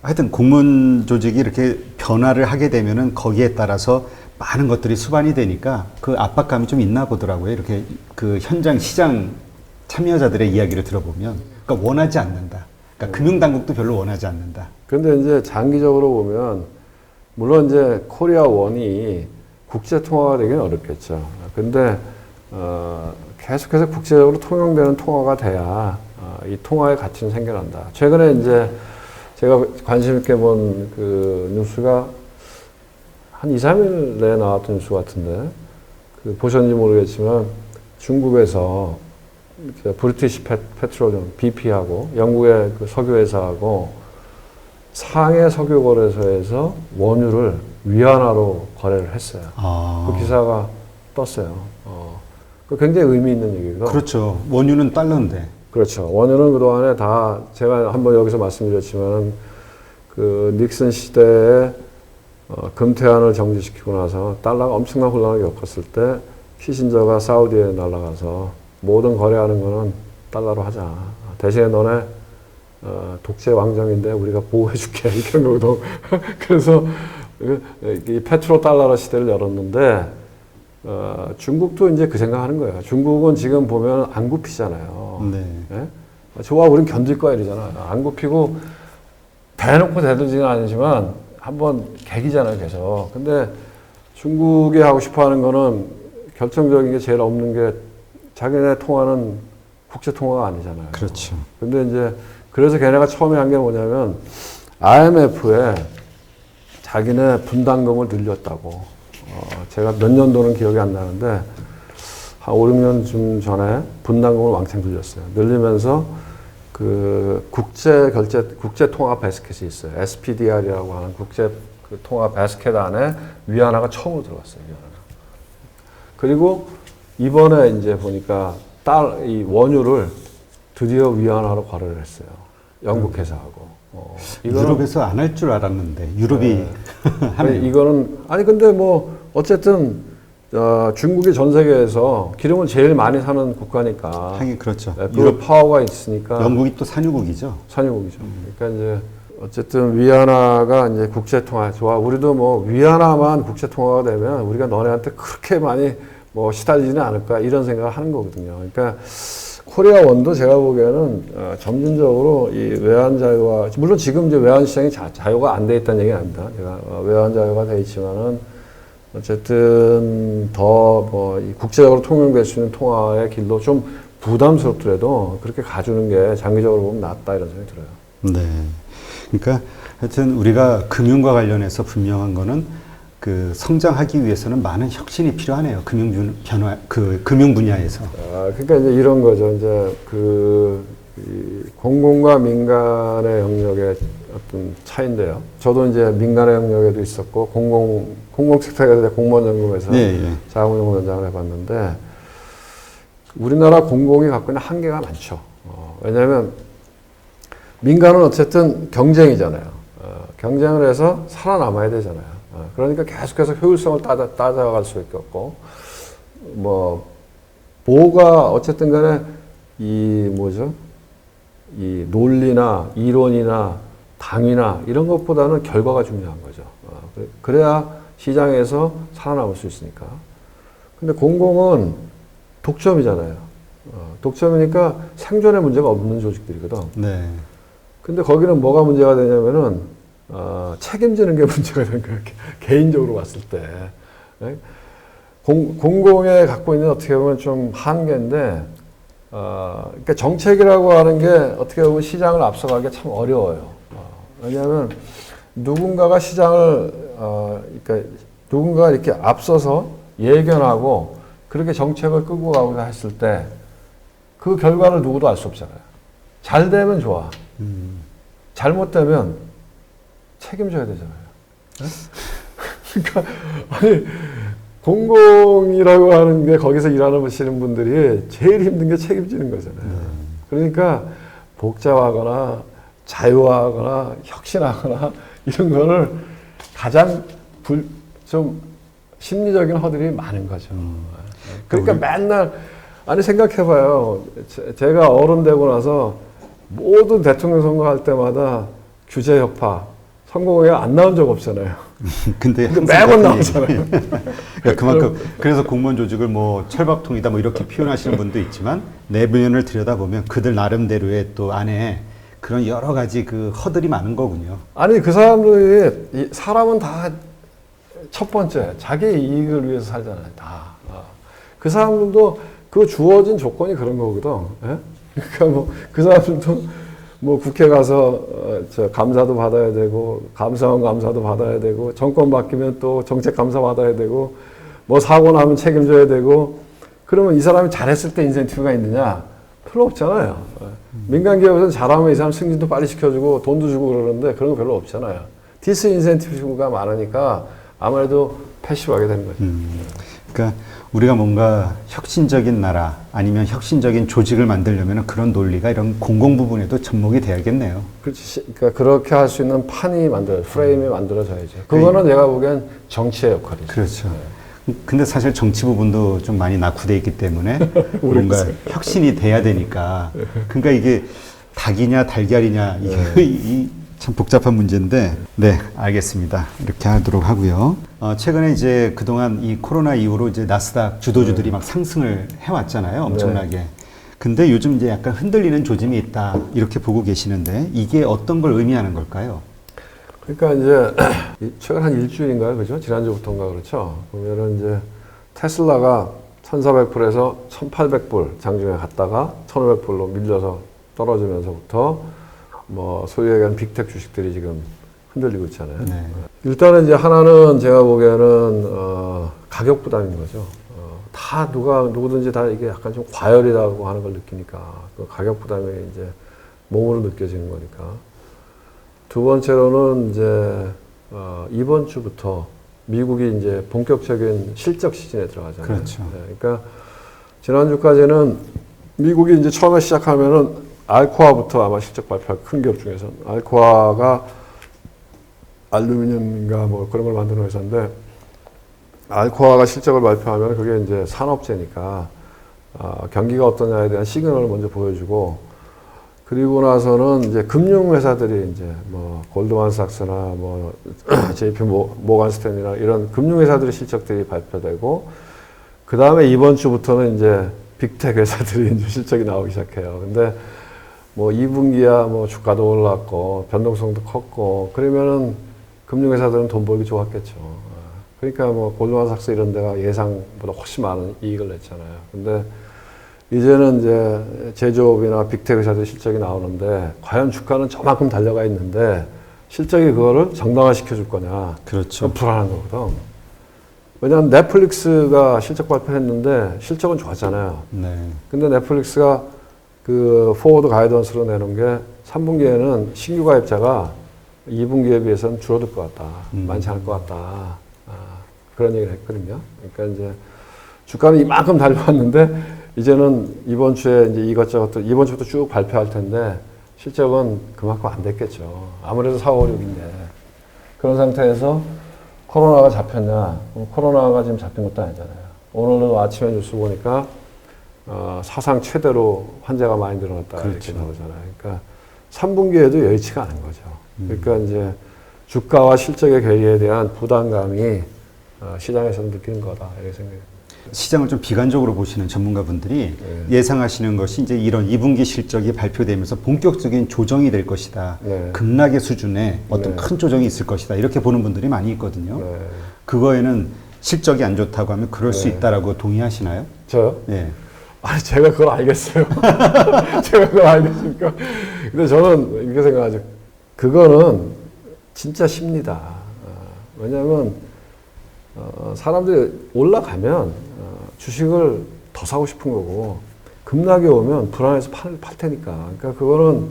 하여튼 공문 조직이 이렇게 변화를 하게 되면은 거기에 따라서 많은 것들이 수반이 되니까 그 압박감이 좀 있나 보더라고요. 이렇게 그 현장 시장 참여자들의 이야기를 들어보면. 그러니까 원하지 않는다. 그러니까 금융당국도 별로 원하지 않는다. 그런데 이제 장기적으로 보면 물론 이제 코리아 원이 국제 통화가 되기는 어렵겠죠. 근데 계속해서 국제적으로 통용되는 통화가 돼야 이 통화의 가치는 생겨난다. 최근에 이제 제가 관심 있게 본 그 뉴스가 한 2, 3일 내에 나왔던 뉴스 같은데 그 보셨는지 모르겠지만 중국에서 브리티시 페트롤리움 BP하고 영국의 그 석유회사하고 상해 석유거래소에서 원유를 위안화로 거래를 했어요. 그 기사가 떴어요. 그 굉장히 의미 있는 얘기고. 그렇죠. 원유는 달러인데. 그렇죠. 원유는 그동안에 다 제가 한번 여기서 말씀드렸지만 그 닉슨 시대에 금태환을 정지시키고 나서 달러가 엄청난 혼란을 겪었을 때 키신저가 사우디에 날아가서 모든 거래하는 거는 달러로 하자. 대신에 너네 독재 왕정인데 우리가 보호해줄게. 이런 거거든. 그래서 이 페트로 달러로 시대를 열었는데 중국도 이제 그 생각하는 거예요. 중국은 지금 보면 안 굽히잖아요. 예? 좋아, 우린 견딜 거야 이러잖아요. 안 굽히고 대놓고 대들지는 아니지만 한번 개기잖아요, 계속. 근데 중국이 하고 싶어하는 거는 결정적인 게 제일 없는 게 자기네 통화는 국제 통화가 아니잖아요. 그렇죠. 근데 이제 그래서 걔네가 처음에 한 게 뭐냐면 IMF에 자기네 분담금을 늘렸다고. 제가 몇 년도는 기억이 안 나는데 한 5, 6년쯤 전에 분담금을 왕창 늘렸어요. 늘리면서 그 국제 통화 바스켓이 있어요. SPDR이라고 하는 국제 그 통화 바스켓 안에 위안화가 처음으로 들어갔어요. 위안화가. 그리고 이번에 이제 보니까 이 원유를 드디어 위안화로 거래를 했어요. 영국 회사하고. 유럽에서 안 할 줄 알았는데 유럽이 하네요. 이거는 아니 근데 뭐 어쨌든 중국이 전 세계에서 기름을 제일 많이 사는 국가니까. 하긴 그렇죠. 유럽 파워가 있으니까. 영국이 또 산유국이죠. 산유국이죠. 그러니까 이제 어쨌든 위안화가 이제 국제 통화 좋아. 우리도 뭐 위안화만 국제 통화가 되면 우리가 너네한테 그렇게 많이 뭐 시달리지는 않을까 이런 생각을 하는 거거든요. 그러니까 코리아 원도 제가 보기에는 점진적으로 이 외환 자유화, 물론 지금 이제 외환 시장이 자유가 안 돼 있다는 얘기는 아닙니다. 제가 외환 자유가 돼 있지만은 어쨌든 더 뭐 국제적으로 통용될 수 있는 통화의 길로 좀 부담스럽더라도 그렇게 가주는 게 장기적으로 보면 낫다 이런 생각이 들어요. 네. 그러니까 하여튼 우리가 금융과 관련해서 분명한 거는 그 성장하기 위해서는 많은 혁신이 필요하네요. 금융 분야에서. 그러니까 이제 이런 거죠. 이제 이 공공과 민간의 영역의 어떤 차이인데요. 저도 이제 민간의 영역에도 있었고 공공 섹터에서 공무원연금에서 자문연장을 해봤는데 우리나라 공공이 갖고 있는 한계가 많죠. 왜냐하면 민간은 어쨌든 경쟁이잖아요. 경쟁을 해서 살아남아야 되잖아요. 그러니까 계속해서 효율성을 따져갈 수밖에 없고, 뭐가 어쨌든 간에 이 논리나 이론이나 당위나 이런 것보다는 결과가 중요한 거죠. 그래야 시장에서 살아남을 수 있으니까. 근데 공공은 독점이잖아요. 독점이니까 생존의 문제가 없는 조직들이거든. 네. 근데 거기는 뭐가 문제가 되냐면은, 책임지는 게 문제가 되는 거예요. 개인적으로 봤을 때. 공공에 갖고 있는 어떻게 보면 좀 한계인데, 그러니까 정책이라고 하는 게 어떻게 보면 시장을 앞서가기 참 어려워요. 왜냐하면 누군가가 시장을, 그러니까 누군가가 이렇게 앞서서 예견하고 그렇게 정책을 끌고 가고자 했을 때 그 결과를 누구도 알 수 없잖아요. 잘 되면 좋아. 잘못되면 책임져야 되잖아요. 그러니까 아니 공공이라고 하는 게 거기서 일하시는 분들이 제일 힘든 게 책임지는 거잖아요. 그러니까 복잡하거나 자유화하거나 혁신하거나 이런 거를 가장 좀 심리적인 허들이 많은 거죠. 그러니까 맨날 아니 생각해봐요. 제가 어른 되고 나서 모든 대통령 선거할 때마다 규제 혁파 선거에 안 나온 적 없잖아요. 근데 매번 나오잖아요. 그러니까 그만큼 그래서 공무원 조직을 뭐 철밥통이다 뭐 이렇게 표현하시는 분도 있지만 내면을 들여다보면 그들 나름대로의 또 안에 그런 여러 가지 그 허들이 많은 거군요. 아니 그 사람들이 사람은 다 첫 번째 자기 이익을 위해서 살잖아요. 다. 그 사람들도 그 주어진 조건이 그런 거거든. 예? 그러니까 뭐 그 사람들도 뭐 국회 가서 감사도 받아야 되고 감사원 감사도 받아야 되고 정권 바뀌면 또 정책 감사 받아야 되고 뭐 사고 나면 책임져야 되고 그러면 이 사람이 잘했을 때 인센티브가 있느냐? 별로 없잖아요. 민간 기업에서는 잘하면 이 사람 승진도 빨리 시켜주고 돈도 주고 그러는데 그런 거 별로 없잖아요. 디스 인센티브가 많으니까 아무래도 패시브하게 되는 거죠. 그러니까 우리가 뭔가 혁신적인 나라 아니면 혁신적인 조직을 만들려면 그런 논리가 이런 공공 부분에도 접목이 돼야겠네요. 그렇지. 그러니까 그렇게 할 수 있는 판이 프레임이 만들어져야죠. 그거는 내가 보기엔 정치의 역할이죠. 그렇죠. 근데 사실 정치 부분도 좀 많이 낙후돼 있기 때문에 뭔가 혁신이 돼야 되니까. 그러니까 이게 닭이냐 달걀이냐 이게 참 복잡한 문제인데, 네, 알겠습니다. 이렇게 하도록 하고요. 최근에 이제 그동안 이 코로나 이후로 이제 나스닥 주도주들이 막 상승을 해왔잖아요. 엄청나게. 네. 근데 요즘 이제 약간 흔들리는 조짐이 있다. 이렇게 보고 계시는데, 이게 어떤 걸 의미하는 걸까요? 그러니까 이제, 최근 한 일주일인가요? 그죠? 지난주부터인가 그렇죠? 보면은 이제 테슬라가 1,400불에서 1,800불 장중에 갔다가 1,500불로 밀려서 떨어지면서부터 뭐 소위 얘기하는 빅텍 주식들이 지금 흔들리고 있잖아요. 네. 일단은 이제 하나는 제가 보기에는 가격 부담인 거죠. 다 누구든지 다 이게 약간 좀 과열이라고 하는 걸 느끼니까 그 가격 부담이 이제 몸으로 느껴지는 거니까. 두 번째로는 이제 이번 주부터 미국이 이제 본격적인 실적 시즌에 들어가잖아요. 그렇죠. 네, 그러니까 지난주까지는 미국이 이제 처음에 시작하면은 알코아부터 아마 실적 발표할 큰 기업 중에서 알코아가 알루미늄인가 뭐 그런 걸 만드는 회사인데 알코아가 실적을 발표하면 그게 이제 산업재니까 경기가 어떠냐에 대한 시그널을 먼저 보여주고 그리고 나서는 이제 금융회사들이 이제 뭐 골드만삭스나 뭐 JP 모건 스탠리나 이런 금융회사들의 실적들이 발표되고 그 다음에 이번 주부터는 이제 빅텍 회사들이 이제 실적이 나오기 시작해요. 근데 뭐 2분기야 뭐 주가도 올랐고 변동성도 컸고 그러면은 금융회사들은 돈 벌기 좋았겠죠. 그러니까 뭐 골드만삭스 이런 데가 예상보다 훨씬 많은 이익을 냈잖아요. 근데 이제는 이제 제조업이나 빅텍 회사들 실적이 나오는데 과연 주가는 저만큼 달려가 있는데 실적이 그거를 정당화 시켜줄 거냐. 그렇죠. 불안한 거거든. 왜냐하면 넷플릭스가 실적 발표했는데 실적은 좋았잖아요. 네. 근데 넷플릭스가 그 포워드 가이던스로 내놓은 게 3분기에는 신규 가입자가 2분기에 비해서는 줄어들 것 같다. 많지 않을 것 같다. 그런 얘기를 했거든요. 그러니까 이제 주가는 이만큼 달려왔는데 이제는 이번 주에 이제 이것저것 이번 주부터 쭉 발표할 텐데 실적은 그만큼 안 됐겠죠. 아무래도 4, 5, 6인데 그런 상태에서 코로나가 잡혔냐? 코로나가 지금 잡힌 것도 아니잖아요. 오늘은 아침에 뉴스 보니까 사상 최대로 환자가 많이 늘어났다 그렇죠. 이렇게 나오잖아요. 그러니까 3분기에도 여의치가 않은 거죠. 그러니까 이제 주가와 실적의 괴리에 대한 부담감이 시장에서도 느끼는 거다 이렇게 생각해요. 시장을 좀 비관적으로 보시는 전문가분들이 예상하시는 것이 이제 이런 2분기 실적이 발표되면서 본격적인 조정이 될 것이다. 급락의 수준의 어떤 큰 조정이 있을 것이다. 이렇게 보는 분들이 많이 있거든요. 그거에는 실적이 안 좋다고 하면 그럴 수 있다라고 동의하시나요? 저요? 네. 아니, 제가 그걸 알겠어요. 제가 그걸 알겠습니까? 근데 저는 이렇게 생각하죠. 그거는 진짜 쉽니다. 왜냐하면 사람들이 올라가면 주식을 더 사고 싶은 거고 급락이 오면 불안해서 팔 테니까. 그러니까 그거는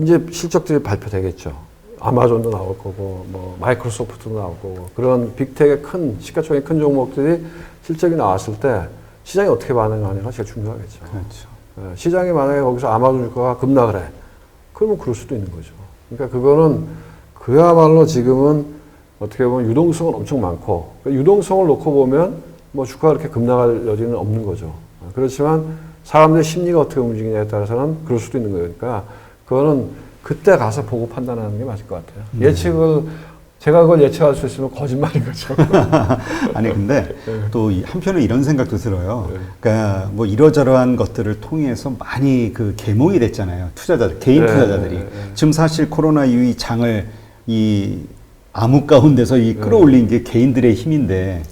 이제 실적들이 발표되겠죠. 아마존도 나올 거고 뭐 마이크로소프트도 나올 거고 그런 빅텍의 큰 시가총액 큰 종목들이 실적이 나왔을 때 시장이 어떻게 반응하느냐가 제일 중요하겠죠. 그렇죠. 시장이 만약에 거기서 아마존 주가가 급락을 해. 그러면 그럴 수도 있는 거죠. 그러니까 그거는 그야말로 지금은 어떻게 보면 유동성은 엄청 많고 그 유동성을 놓고 보면 뭐 주가가 그렇게 급락할 여지는 없는 거죠. 그렇지만 사람들의 심리가 어떻게 움직이냐에 따라서는 그럴 수도 있는 거니까 그거는 그때 가서 보고 판단하는 게 맞을 것 같아요. 예측을 제가 그걸 예측할 수 있으면 거짓말인 거죠. 아니 근데 또 한편은 이런 생각도 들어요. 그러니까 뭐 이러저러한 것들을 통해서 많이 그 계몽이 됐잖아요. 투자자들, 개인 투자자들이. 지금 사실 코로나 이후 이 장을 이 암흑 가운데서 이 끌어올린 게 개인들의 힘인데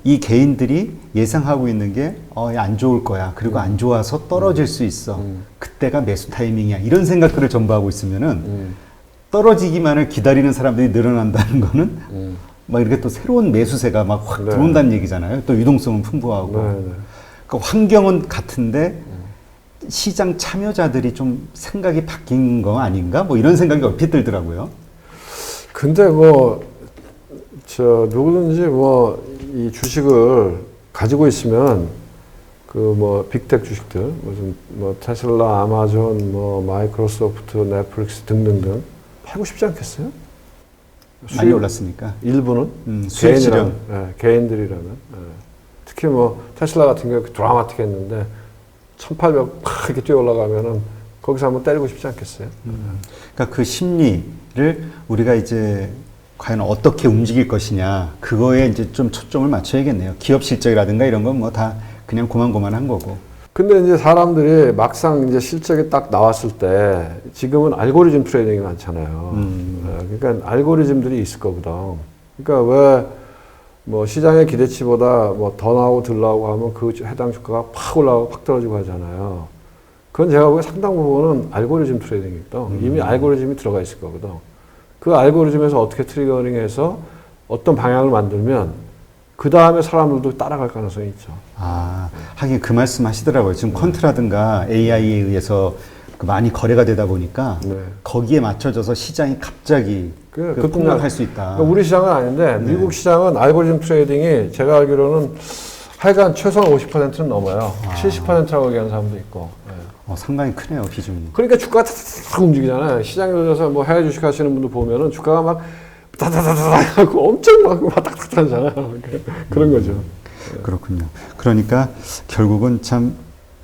이 개인들이 예상하고 있는 게 안 좋을 거야. 그리고 안 좋아서 떨어질 수 있어. 그때가 매수 타이밍이야. 이런 생각들을 전부하고 있으면은 떨어지기만을 기다리는 사람들이 늘어난다는 거는 막 이렇게 또 새로운 매수세가 막 확 들어온다는 얘기잖아요. 또 유동성은 풍부하고. 그러니까 환경은 같은데 시장 참여자들이 좀 생각이 바뀐 거 아닌가? 뭐 이런 생각이 얼핏 들더라고요. 근데 누구든지 이 주식을 가지고 있으면 빅텍 주식들, 무슨 테슬라, 아마존, 마이크로소프트, 넷플릭스 등등등 팔고 싶지 않겠어요? 많이 올랐으니까. 일부는 수익 실현. 개인들이라면 특히 테슬라 같은 경우 드라마틱했는데 1,800 팍 이렇게 뛰어 올라가면은 거기서 한번 때리고 싶지 않겠어요? 그러니까 그 심리를 우리가 이제 과연 어떻게 움직일 것이냐 그거에 이제 좀 초점을 맞춰야겠네요. 기업 실적이라든가 이런 건 뭐 다 그냥 고만고만한 거고. 근데 이제 사람들이 막상 이제 실적이 딱 나왔을 때 지금은 알고리즘 트레이딩이 많잖아요. 그러니까 알고리즘들이 있을 거거든. 그러니까 왜 시장의 기대치보다 더 나오고 덜 나오고 하면 그 해당 주가가 팍 올라가고 팍 떨어지고 하잖아요. 그건 제가 보기엔 상당 부분은 알고리즘 트레이딩이거든. 이미 알고리즘이 들어가 있을 거거든. 그 알고리즘에서 어떻게 트리거링해서 어떤 방향을 만들면 그 다음에 사람들도 따라갈 가능성이 있죠. 하긴 그 말씀 하시더라고요. 지금 퀀트라든가 AI에 의해서 많이 거래가 되다 보니까 거기에 맞춰져서 시장이 갑자기 폭락할 수 있다. 그러니까 우리 시장은 아닌데 미국 시장은 알고리즘 트레이딩이 제가 알기로는 하여간 최소한 50%는 넘어요. 70%라고 얘기하는 사람도 있고. 상당히 크네요, 비중이. 그러니까 주가가 탁 움직이잖아요. 시장에 들어서 해외 주식 하시는 분들 보면은 주가가 막 다다다다 하고 엄청 막 탁탁 타잖아요. 그런 거죠. 그렇군요. 그러니까 결국은 참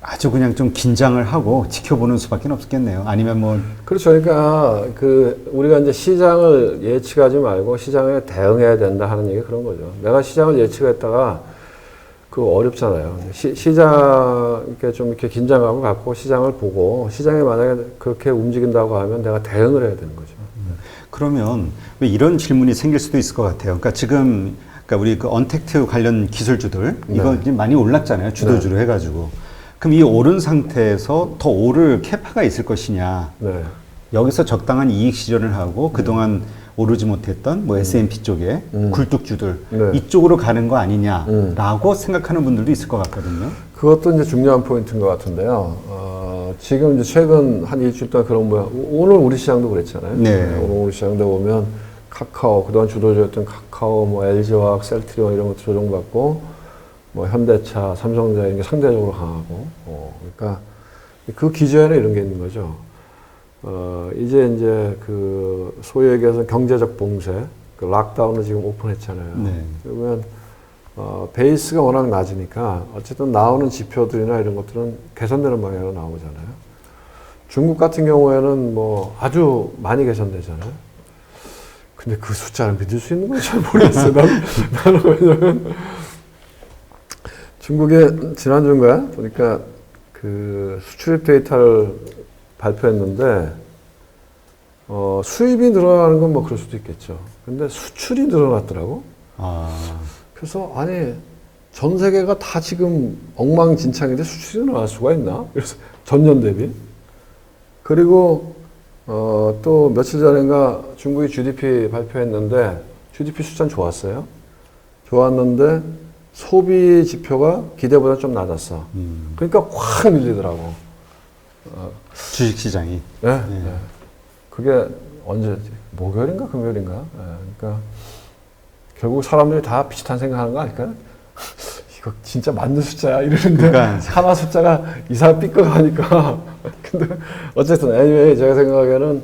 아주 그냥 좀 긴장을 하고 지켜보는 수밖에 없겠네요. 아니면 그렇죠. 그러니까 우리가 이제 시장을 예측하지 말고 시장에 대응해야 된다 하는 얘기 그런 거죠. 내가 시장을 예측했다가 어렵잖아요. 시장 이렇게 긴장감을 갖고 시장을 보고 시장이 만약에 그렇게 움직인다고 하면 내가 대응을 해야 되는 거죠. 그러면 왜 이런 질문이 생길 수도 있을 것 같아요. 그러니까 지금 우리 언택트 관련 기술주들 이거 이제 많이 올랐잖아요. 주도주로 해가지고. 그럼 이 오른 상태에서 더 오를 캐파가 있을 것이냐. 여기서 적당한 이익 실현을 하고 그동안 오르지 못했던 뭐 S&P 쪽에 굴뚝주들 네. 이쪽으로 가는 거 아니냐라고 생각하는 분들도 있을 것 같거든요. 그것도 이제 중요한 포인트인 것 같은데요. 지금 이제 최근 한 일주일 동안 그런 모양, 오늘 우리 시장도 그랬잖아요. 네. 오늘 우리 시장도 보면 카카오, 그동안 주도주였던 카카오, 뭐 LG화학, 셀트리온 이런 것도 조정받고, 뭐 현대차, 삼성전자 이런 게 상대적으로 강하고, 그러니까 그 기저에는 이런 게 있는 거죠. 이제 그 소위 얘기해서 경제적 봉쇄, 그 락다운을 지금 오픈했잖아요. 네. 그러면 베이스가 워낙 낮으니까 어쨌든 나오는 지표들이나 이런 것들은 개선되는 방향으로 나오잖아요. 중국 같은 경우에는 뭐 아주 많이 개선되잖아요. 근데 그 숫자를 믿을 수 있는 건 잘 모르겠어요. 나는 왜냐면 중국에 지난주인가 보니까 그 수출입 데이터를 발표했는데 수입이 늘어나는 건 뭐 그럴 수도 있겠죠. 근데 수출이 늘어났더라고. 그래서 아니 전 세계가 다 지금 엉망진창인데 수출이 늘어날 수가 있나? 그래서 전년 대비. 그리고 또 며칠 전인가 중국이 GDP 발표했는데 GDP 숫자는 좋았어요. 좋았는데 소비 지표가 기대보다 좀 낮았어. 그러니까 확 밀리더라고. 주식시장이. 네, 네. 그게 언제지? 목요일인가 금요일인가? 네, 그러니까 결국 사람들이 다 비슷한 생각하는 거 아닐까요? 이거 진짜 맞는 숫자야 이러는데 그러니까. 하나 숫자가 이상 삐끗하니까. 근데 어쨌든 anyway 제가 생각하기에는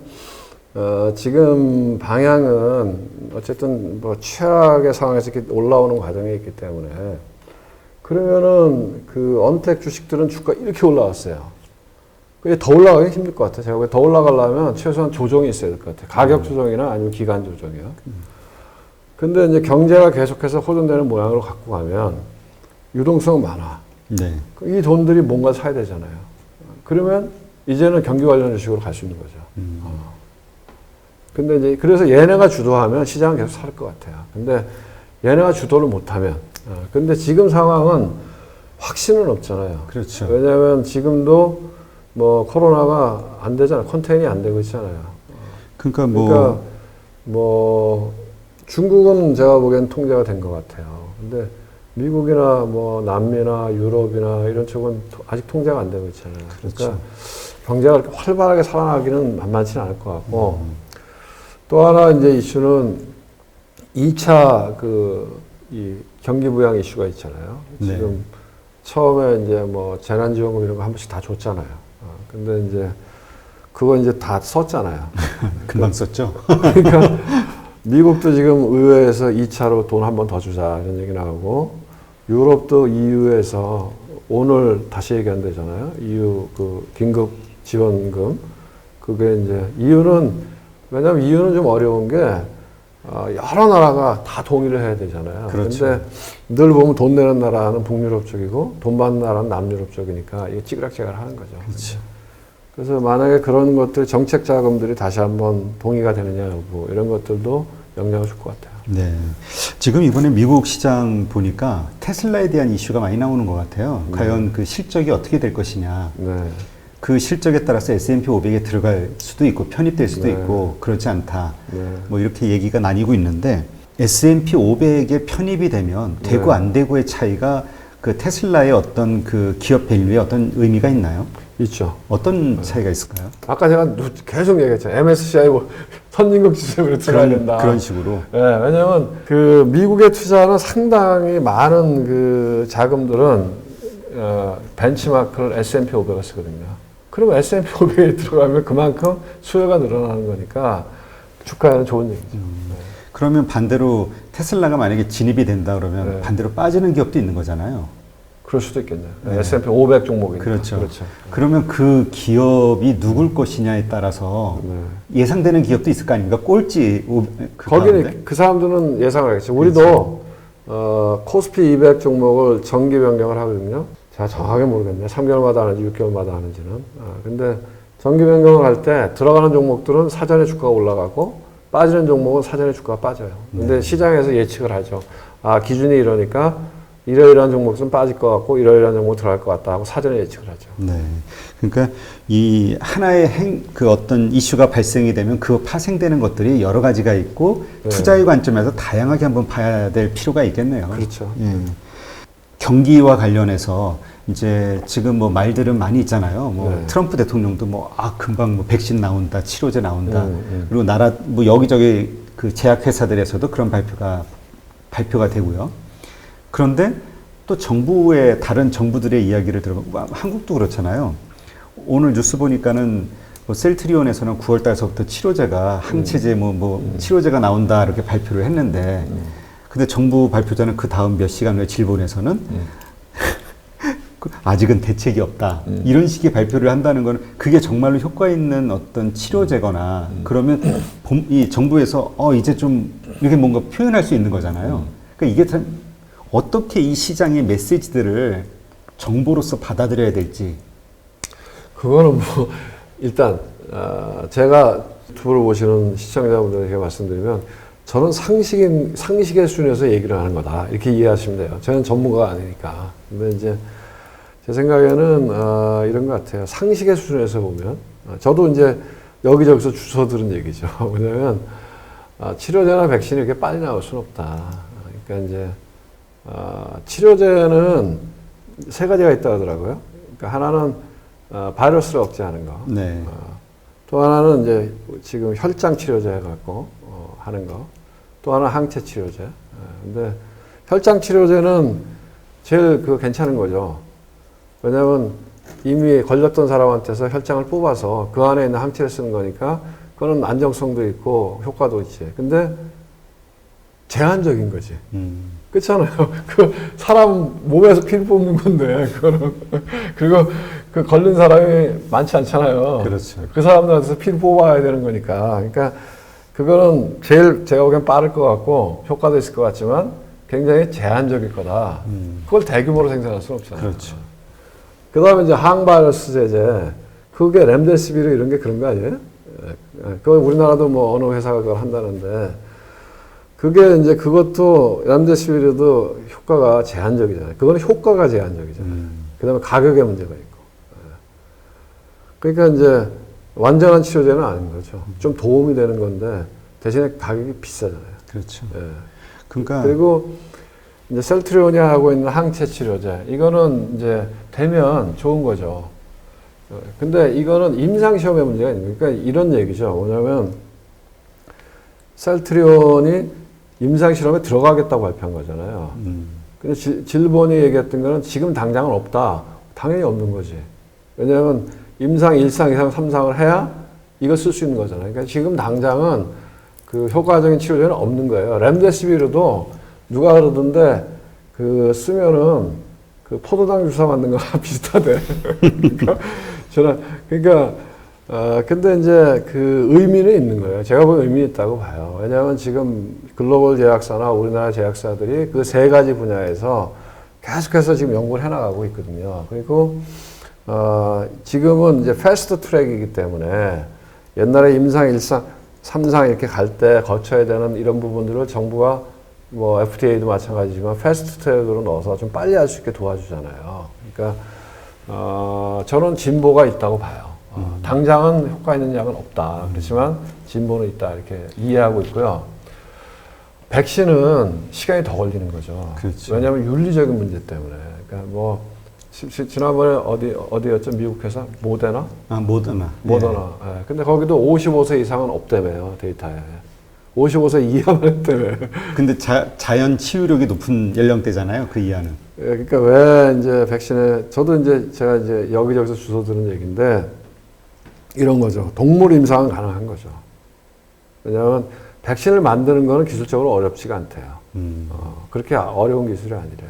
지금 방향은 어쨌든 뭐 최악의 상황에서 이렇게 올라오는 과정에 있기 때문에 그러면은 그 언택 주식들은 주가 이렇게 올라왔어요. 그게 더 올라가기 힘들 것 같아요. 제가 더 올라가려면 최소한 조정이 있어야 될 것 같아요. 가격 조정이나 아니면 기간 조정이요. 근데 이제 경제가 계속해서 호전되는 모양으로 갖고 가면 유동성은 많아. 네. 이 돈들이 뭔가 사야 되잖아요. 그러면 이제는 경기 관련 주식으로 갈 수 있는 거죠. 근데 이제 그래서 얘네가 주도하면 시장은 계속 살 것 같아요. 근데 얘네가 주도를 못하면, 근데 지금 상황은 확신은 없잖아요. 그렇죠. 왜냐하면 지금도 뭐 코로나가 안 되잖아요. 컨테인이 안 되고 있잖아요. 그러니까 뭐 중국은 제가 보기엔 통제가 된 것 같아요. 근데 미국이나 뭐 남미나 유럽이나 이런 쪽은 아직 통제가 안 되고 있잖아요. 그러니까 그렇죠. 경제가 그렇게 활발하게 살아나기는 만만치는 않을 것 같고 또 하나 이제 이슈는 2차 이 경기 부양 이슈가 있잖아요. 네. 지금 처음에 이제 뭐 재난지원금 이런 거 한 번씩 다 줬잖아요. 근데 이제 그거 이제 다 썼잖아요. 금방 썼죠. 그러니까 미국도 지금 의회에서 2차로 돈 한 번 더 주자 이런 얘기 나오고 유럽도 EU에서 오늘 다시 얘기한다잖아요. EU 그 긴급 지원금 그게 이제 왜냐하면 EU는 좀 어려운 게 여러 나라가 다 동의를 해야 되잖아요. 그렇죠. 근데 늘 보면 돈 내는 나라는 북유럽 쪽이고 돈 받는 나라는 남유럽 쪽이니까 이게 찌그락찌그락 하는 거죠. 그렇죠. 그래서 만약에 그런 것들 정책 자금들이 다시 한번 동의가 되느냐 여부 이런 것들도 영향을 줄 것 같아요. 네. 지금 이번에 미국 시장 보니까 테슬라에 대한 이슈가 많이 나오는 것 같아요. 과연 그 실적이 어떻게 될 것이냐. 네. 그 실적에 따라서 S&P 500에 들어갈 수도 있고 편입될 수도 네. 있고 그렇지 않다. 네. 뭐 이렇게 얘기가 나뉘고 있는데 S&P 500에 편입이 되면 되고 네. 안 되고의 차이가 그 테슬라의 어떤 그 기업 밸류에 어떤 의미가 있나요? 있죠. 어떤 차이가 있을까요? 아까 제가 계속 얘기했죠. MSCI 선진국 지수로 들어가야 된다. 그런 식으로. 네, 왜냐면 그 미국에 투자하는 상당히 많은 그 자금들은 벤치마크를 S&P 500을 쓰거든요. 그러면 S&P 500에 들어가면 그만큼 수요가 늘어나는 거니까 주가에는 좋은 얘기죠. 네. 그러면 반대로 테슬라가 만약에 진입이 된다 그러면 네. 반대로 빠지는 기업도 있는 거잖아요. 그럴 수도 있겠네요. 네. S&P 500 종목이니까. 그렇죠. 그러면 그 기업이 누굴 것이냐에 따라서 네. 예상되는 기업도 있을 거 아닙니까? 꼴찌 거기는 가운데? 그 사람들은 예상을 하겠죠. 우리도 코스피 200 종목을 정기 변경을 하거든요. 제가 정확하게 모르겠네. 3개월마다 하는지 6개월마다 하는지는. 근데 정기 변경을 할 때 들어가는 종목들은 사전에 주가가 올라가고 빠지는 종목은 사전에 주가가 빠져요. 근데 시장에서 예측을 하죠. 기준이 이러니까 이러이러한 종목은 빠질 것 같고 이러이러한 종목 들어갈 것 같다 하고 사전에 예측을 하죠. 네. 그러니까 이 하나의 그 어떤 이슈가 발생이 되면 그 파생되는 것들이 여러 가지가 있고 네. 투자의 관점에서 다양하게 한번 봐야 될 필요가 있겠네요. 그렇죠. 예. 경기와 관련해서 이제 지금 뭐 말들은 많이 있잖아요. 뭐 네. 트럼프 대통령도 뭐 금방 뭐 백신 나온다, 치료제 나온다. 그리고 나라 뭐 여기저기 그 제약회사들에서도 그런 발표가 되고요. 그런데 또 정부의 다른 정부들의 이야기를 들어보면 한국도 그렇잖아요. 오늘 뉴스 보니까는 뭐 셀트리온에서는 9월 달서부터 치료제가 항체제 치료제가 나온다 이렇게 발표를 했는데 근데 정부 발표자는 그 다음 몇 시간 후에 질본에서는 아직은 대책이 없다. 이런 식의 발표를 한다는 건 그게 정말로 효과 있는 어떤 치료제거나 그러면 이 정부에서 이제 좀 이렇게 뭔가 표현할 수 있는 거잖아요. 그러니까 이게 참 어떻게 이 시장의 메시지들을 정보로서 받아들여야 될지. 그거는 뭐 일단 제가 유튜브를 보시는 시청자분들에게 말씀드리면 저는 상식의 수준에서 얘기를 하는 거다 이렇게 이해하시면 돼요. 저는 전문가가 아니니까. 근데 이제 제 생각에는 이런 것 같아요. 상식의 수준에서 보면 저도 이제 여기저기서 주워 들은 얘기죠. 왜냐하면 치료제나 백신이 이렇게 빨리 나올 수는 없다. 그러니까 이제 치료제는 세 가지가 있다고 하더라고요. 그러니까 하나는 바이러스를 억제하는 거. 네. 또 하나는 이제 지금 혈장 치료제 갖고 하는 거. 또 하나 항체 치료제. 근데 혈장 치료제는 제일 괜찮은 거죠. 왜냐하면 이미 걸렸던 사람한테서 혈장을 뽑아서 그 안에 있는 항체를 쓰는 거니까 그거는 안정성도 있고 효과도 있지. 근데 제한적인 거지. 그렇잖아요. 그 사람 몸에서 피를 뽑는 건데 그거는 그리고 그 걸린 사람이 많지 않잖아요. 그렇죠. 그 사람들한테서 피를 뽑아야 되는 거니까. 그러니까 그거는 제일 제가 보기엔 빠를 것 같고 효과도 있을 것 같지만 굉장히 제한적일 거다. 그걸 대규모로 생산할 수는 없잖아요. 그렇죠. 그 다음에 이제 항바이러스 제제. 그게 렘데시비르 이런 게 그런 거 아니에요? 그거 우리나라도 뭐 어느 회사가 그걸 한다는데 그게 이제 그것도 렘데시비르도 효과가 제한적이잖아요. 그거는 효과가 제한적이잖아요. 그 다음에 가격의 문제가 있고. 그러니까 이제 완전한 치료제는 아닌 거죠. 좀 도움이 되는 건데 대신에 가격이 비싸잖아요. 그렇죠. 예. 그러니까 그리고 이제 셀트리온이 하고 있는 항체 치료제 이거는 이제 되면 좋은 거죠. 근데 이거는 임상 시험의 문제가 있는 거예요. 그러니까 이런 얘기죠. 뭐냐면 셀트리온이 임상 실험에 들어가겠다고 발표한 거잖아요. 근데 질본이 얘기했던 거는 지금 당장은 없다. 당연히 없는 거지. 왜냐하면 임상 1상, 2상, 3상을 해야 이걸 쓸 수 있는 거잖아요. 그러니까 지금 당장은 그 효과적인 치료제는 없는 거예요. 렘데시비르도 누가 그러던데 그 쓰면은 그 포도당 주사 맞는 거랑 비슷하대. 그러니까 근데 이제 그 의미는 있는 거예요. 제가 보기엔 의미 있다고 봐요. 왜냐하면 지금 글로벌 제약사나 우리나라 제약사들이 그 세 가지 분야에서 계속해서 지금 연구를 해나가고 있거든요. 그리고 지금은 이제 패스트 트랙이기 때문에 옛날에 임상 1상, 3상 이렇게 갈 때 거쳐야 되는 이런 부분들을 정부가 뭐 FDA도 마찬가지지만 패스트 트랙으로 넣어서 좀 빨리 할 수 있게 도와주잖아요. 그러니까 저는 진보가 있다고 봐요. 당장은 효과 있는 약은 없다. 그렇지만 진보는 있다. 이렇게 이해하고 있고요. 백신은 시간이 더 걸리는 거죠. 그렇죠. 왜냐하면 윤리적인 문제 때문에. 그러니까 뭐 지난번에 어디였죠? 미국 회사 모데나? 모더나. 모더나. 예. 네. 근데 거기도 55세 이상은 없다며요 데이터에. 55세 이하만 했다며. 근데 자연 치유력이 높은 연령대잖아요. 그 이하는. 예, 그러니까 왜 이제 백신에 저도 이제 제가 이제 여기저기서 주워 들은 얘기인데 이런 거죠. 동물 임상은 가능한 거죠. 왜냐하면 백신을 만드는 거는 기술적으로 어렵지가 않대요. 그렇게 어려운 기술이 아니래요.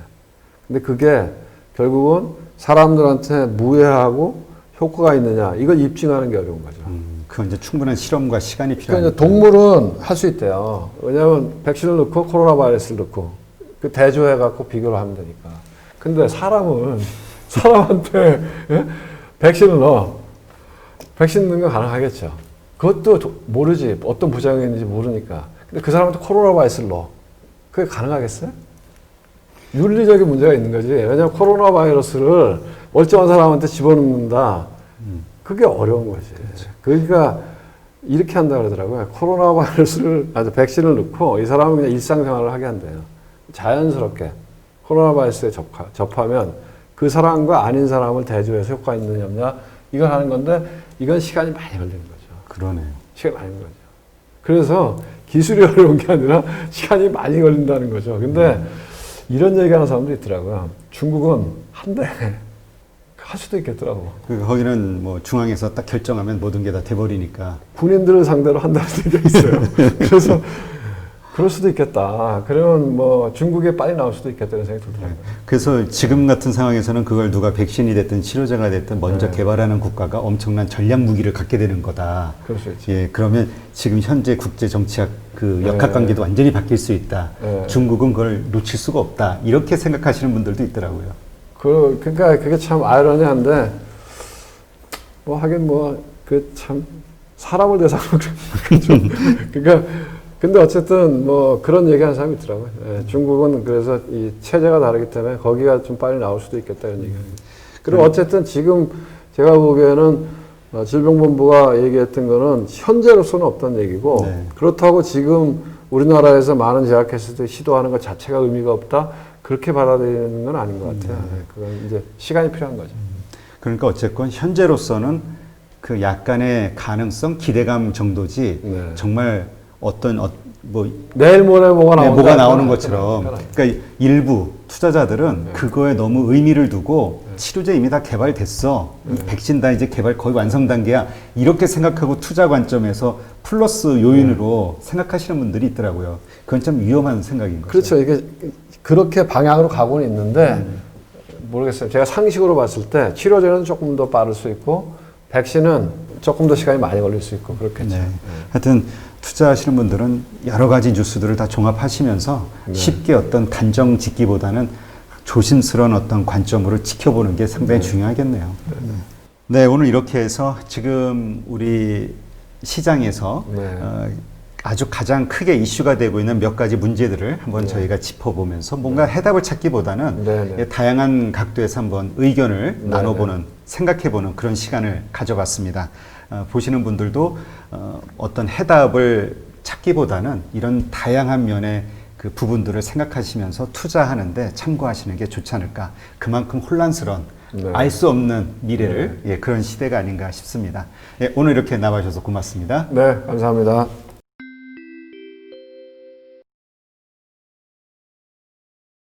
근데 그게 결국은 사람들한테 무해하고 효과가 있느냐 이걸 입증하는 게 어려운 거죠. 그건 이제 충분한 실험과 시간이 그러니까 필요하니까. 이제 동물은 할 수 있대요. 왜냐하면 백신을 넣고 코로나 바이러스를 넣고 그 대조해갖고 비교를 하면 되니까. 근데 사람은 사람한테 예? 백신을 넣어. 백신 넣는 건 가능하겠죠. 그것도 모르지. 어떤 부작용이 있는지 모르니까. 근데 그 사람한테 코로나 바이러스를 넣어. 그게 가능하겠어요? 윤리적인 문제가 있는 거지. 왜냐하면 코로나 바이러스를 멀쩡한 사람한테 집어넣는다. 그게 어려운 거지. 그렇죠. 그러니까 이렇게 한다 그러더라고요. 코로나 바이러스를, 백신을 넣고 이 사람은 그냥 일상생활을 하게 한대요. 자연스럽게 코로나 바이러스에 접하면 그 사람과 아닌 사람을 대조해서 효과 있느냐 없냐 이걸 하는 건데 이건 시간이 많이 걸리는 거죠. 그러네요. 시간이 많이 걸리는 거죠. 그래서 기술이 어려운 게 아니라 시간이 많이 걸린다는 거죠. 근데 이런 얘기하는 사람도 있더라고요. 중국은 한대 할 수도 있겠더라고. 거기는 뭐 중앙에서 딱 결정하면 모든 게 다 돼버리니까. 군인들을 상대로 한다는 얘기가 있어요. 그래서 그럴 수도 있겠다. 그러면 뭐 중국에 빨리 나올 수도 있겠다는 생각이 들더라고요. 그래서 지금 같은 상황에서는 그걸 누가 백신이 됐든 치료제가 됐든 먼저 개발하는 국가가 엄청난 전략 무기를 갖게 되는 거다. 그럴 수 있지. 예, 그러면 지금 현재 국제 정치학 그 역학관계도 완전히 바뀔 수 있다. 중국은 그걸 놓칠 수가 없다. 이렇게 생각하시는 분들도 있더라고요. 그러니까 그게 참 아이러니한데 뭐 하긴 뭐 그 참 사람을 대상으로 좀 그러니까 근데 어쨌든 뭐 그런 얘기하는 사람이 있더라고요. 예, 중국은 그래서 이 체제가 다르기 때문에 거기가 좀 빨리 나올 수도 있겠다 이런 얘기합니다. 그리고 어쨌든 지금 제가 보기에는 질병본부가 얘기했던 거는 현재로서는 없던 얘기고 그렇다고 지금 우리나라에서 많은 제약회사들이 시도하는 것 자체가 의미가 없다. 그렇게 받아들이는 건 아닌 것 같아요. 그건 이제 시간이 필요한 거죠. 그러니까 어쨌건 현재로서는 그 약간의 가능성, 기대감 정도지 정말 뭐 내일 모레 뭐가 나오는 것처럼 그러니까 일부 투자자들은 그거에 너무 의미를 두고 치료제 이미 다 개발됐어. 백신 다 이제 개발 거의 완성 단계야. 이렇게 생각하고 투자 관점에서 플러스 요인으로 생각하시는 분들이 있더라고요. 그건 참 위험한 생각인 거죠. 그렇죠. 이게 그렇게 방향으로 가고는 있는데 모르겠어요. 제가 상식으로 봤을 때 치료제는 조금 더 빠를 수 있고 백신은 조금 더 시간이 많이 걸릴 수 있고 그렇겠죠. 하여튼 투자하시는 분들은 여러 가지 뉴스들을 다 종합하시면서 쉽게 어떤 단정 짓기보다는 조심스러운 어떤 관점으로 지켜보는 게 상당히 중요하겠네요. 네, 오늘 이렇게 해서 지금 우리 시장에서 아주 가장 크게 이슈가 되고 있는 몇 가지 문제들을 한번 저희가 짚어보면서 뭔가 해답을 찾기보다는 다양한 각도에서 한번 의견을 나눠보는, 생각해보는 그런 시간을 가져봤습니다. 보시는 분들도 어떤 해답을 찾기보다는 이런 다양한 면의 그 부분들을 생각하시면서 투자하는데 참고하시는 게 좋지 않을까. 그만큼 혼란스러운 알 수 없는 미래를 그런 시대가 아닌가 싶습니다. 오늘 이렇게 나와주셔서 고맙습니다. 네, 감사합니다.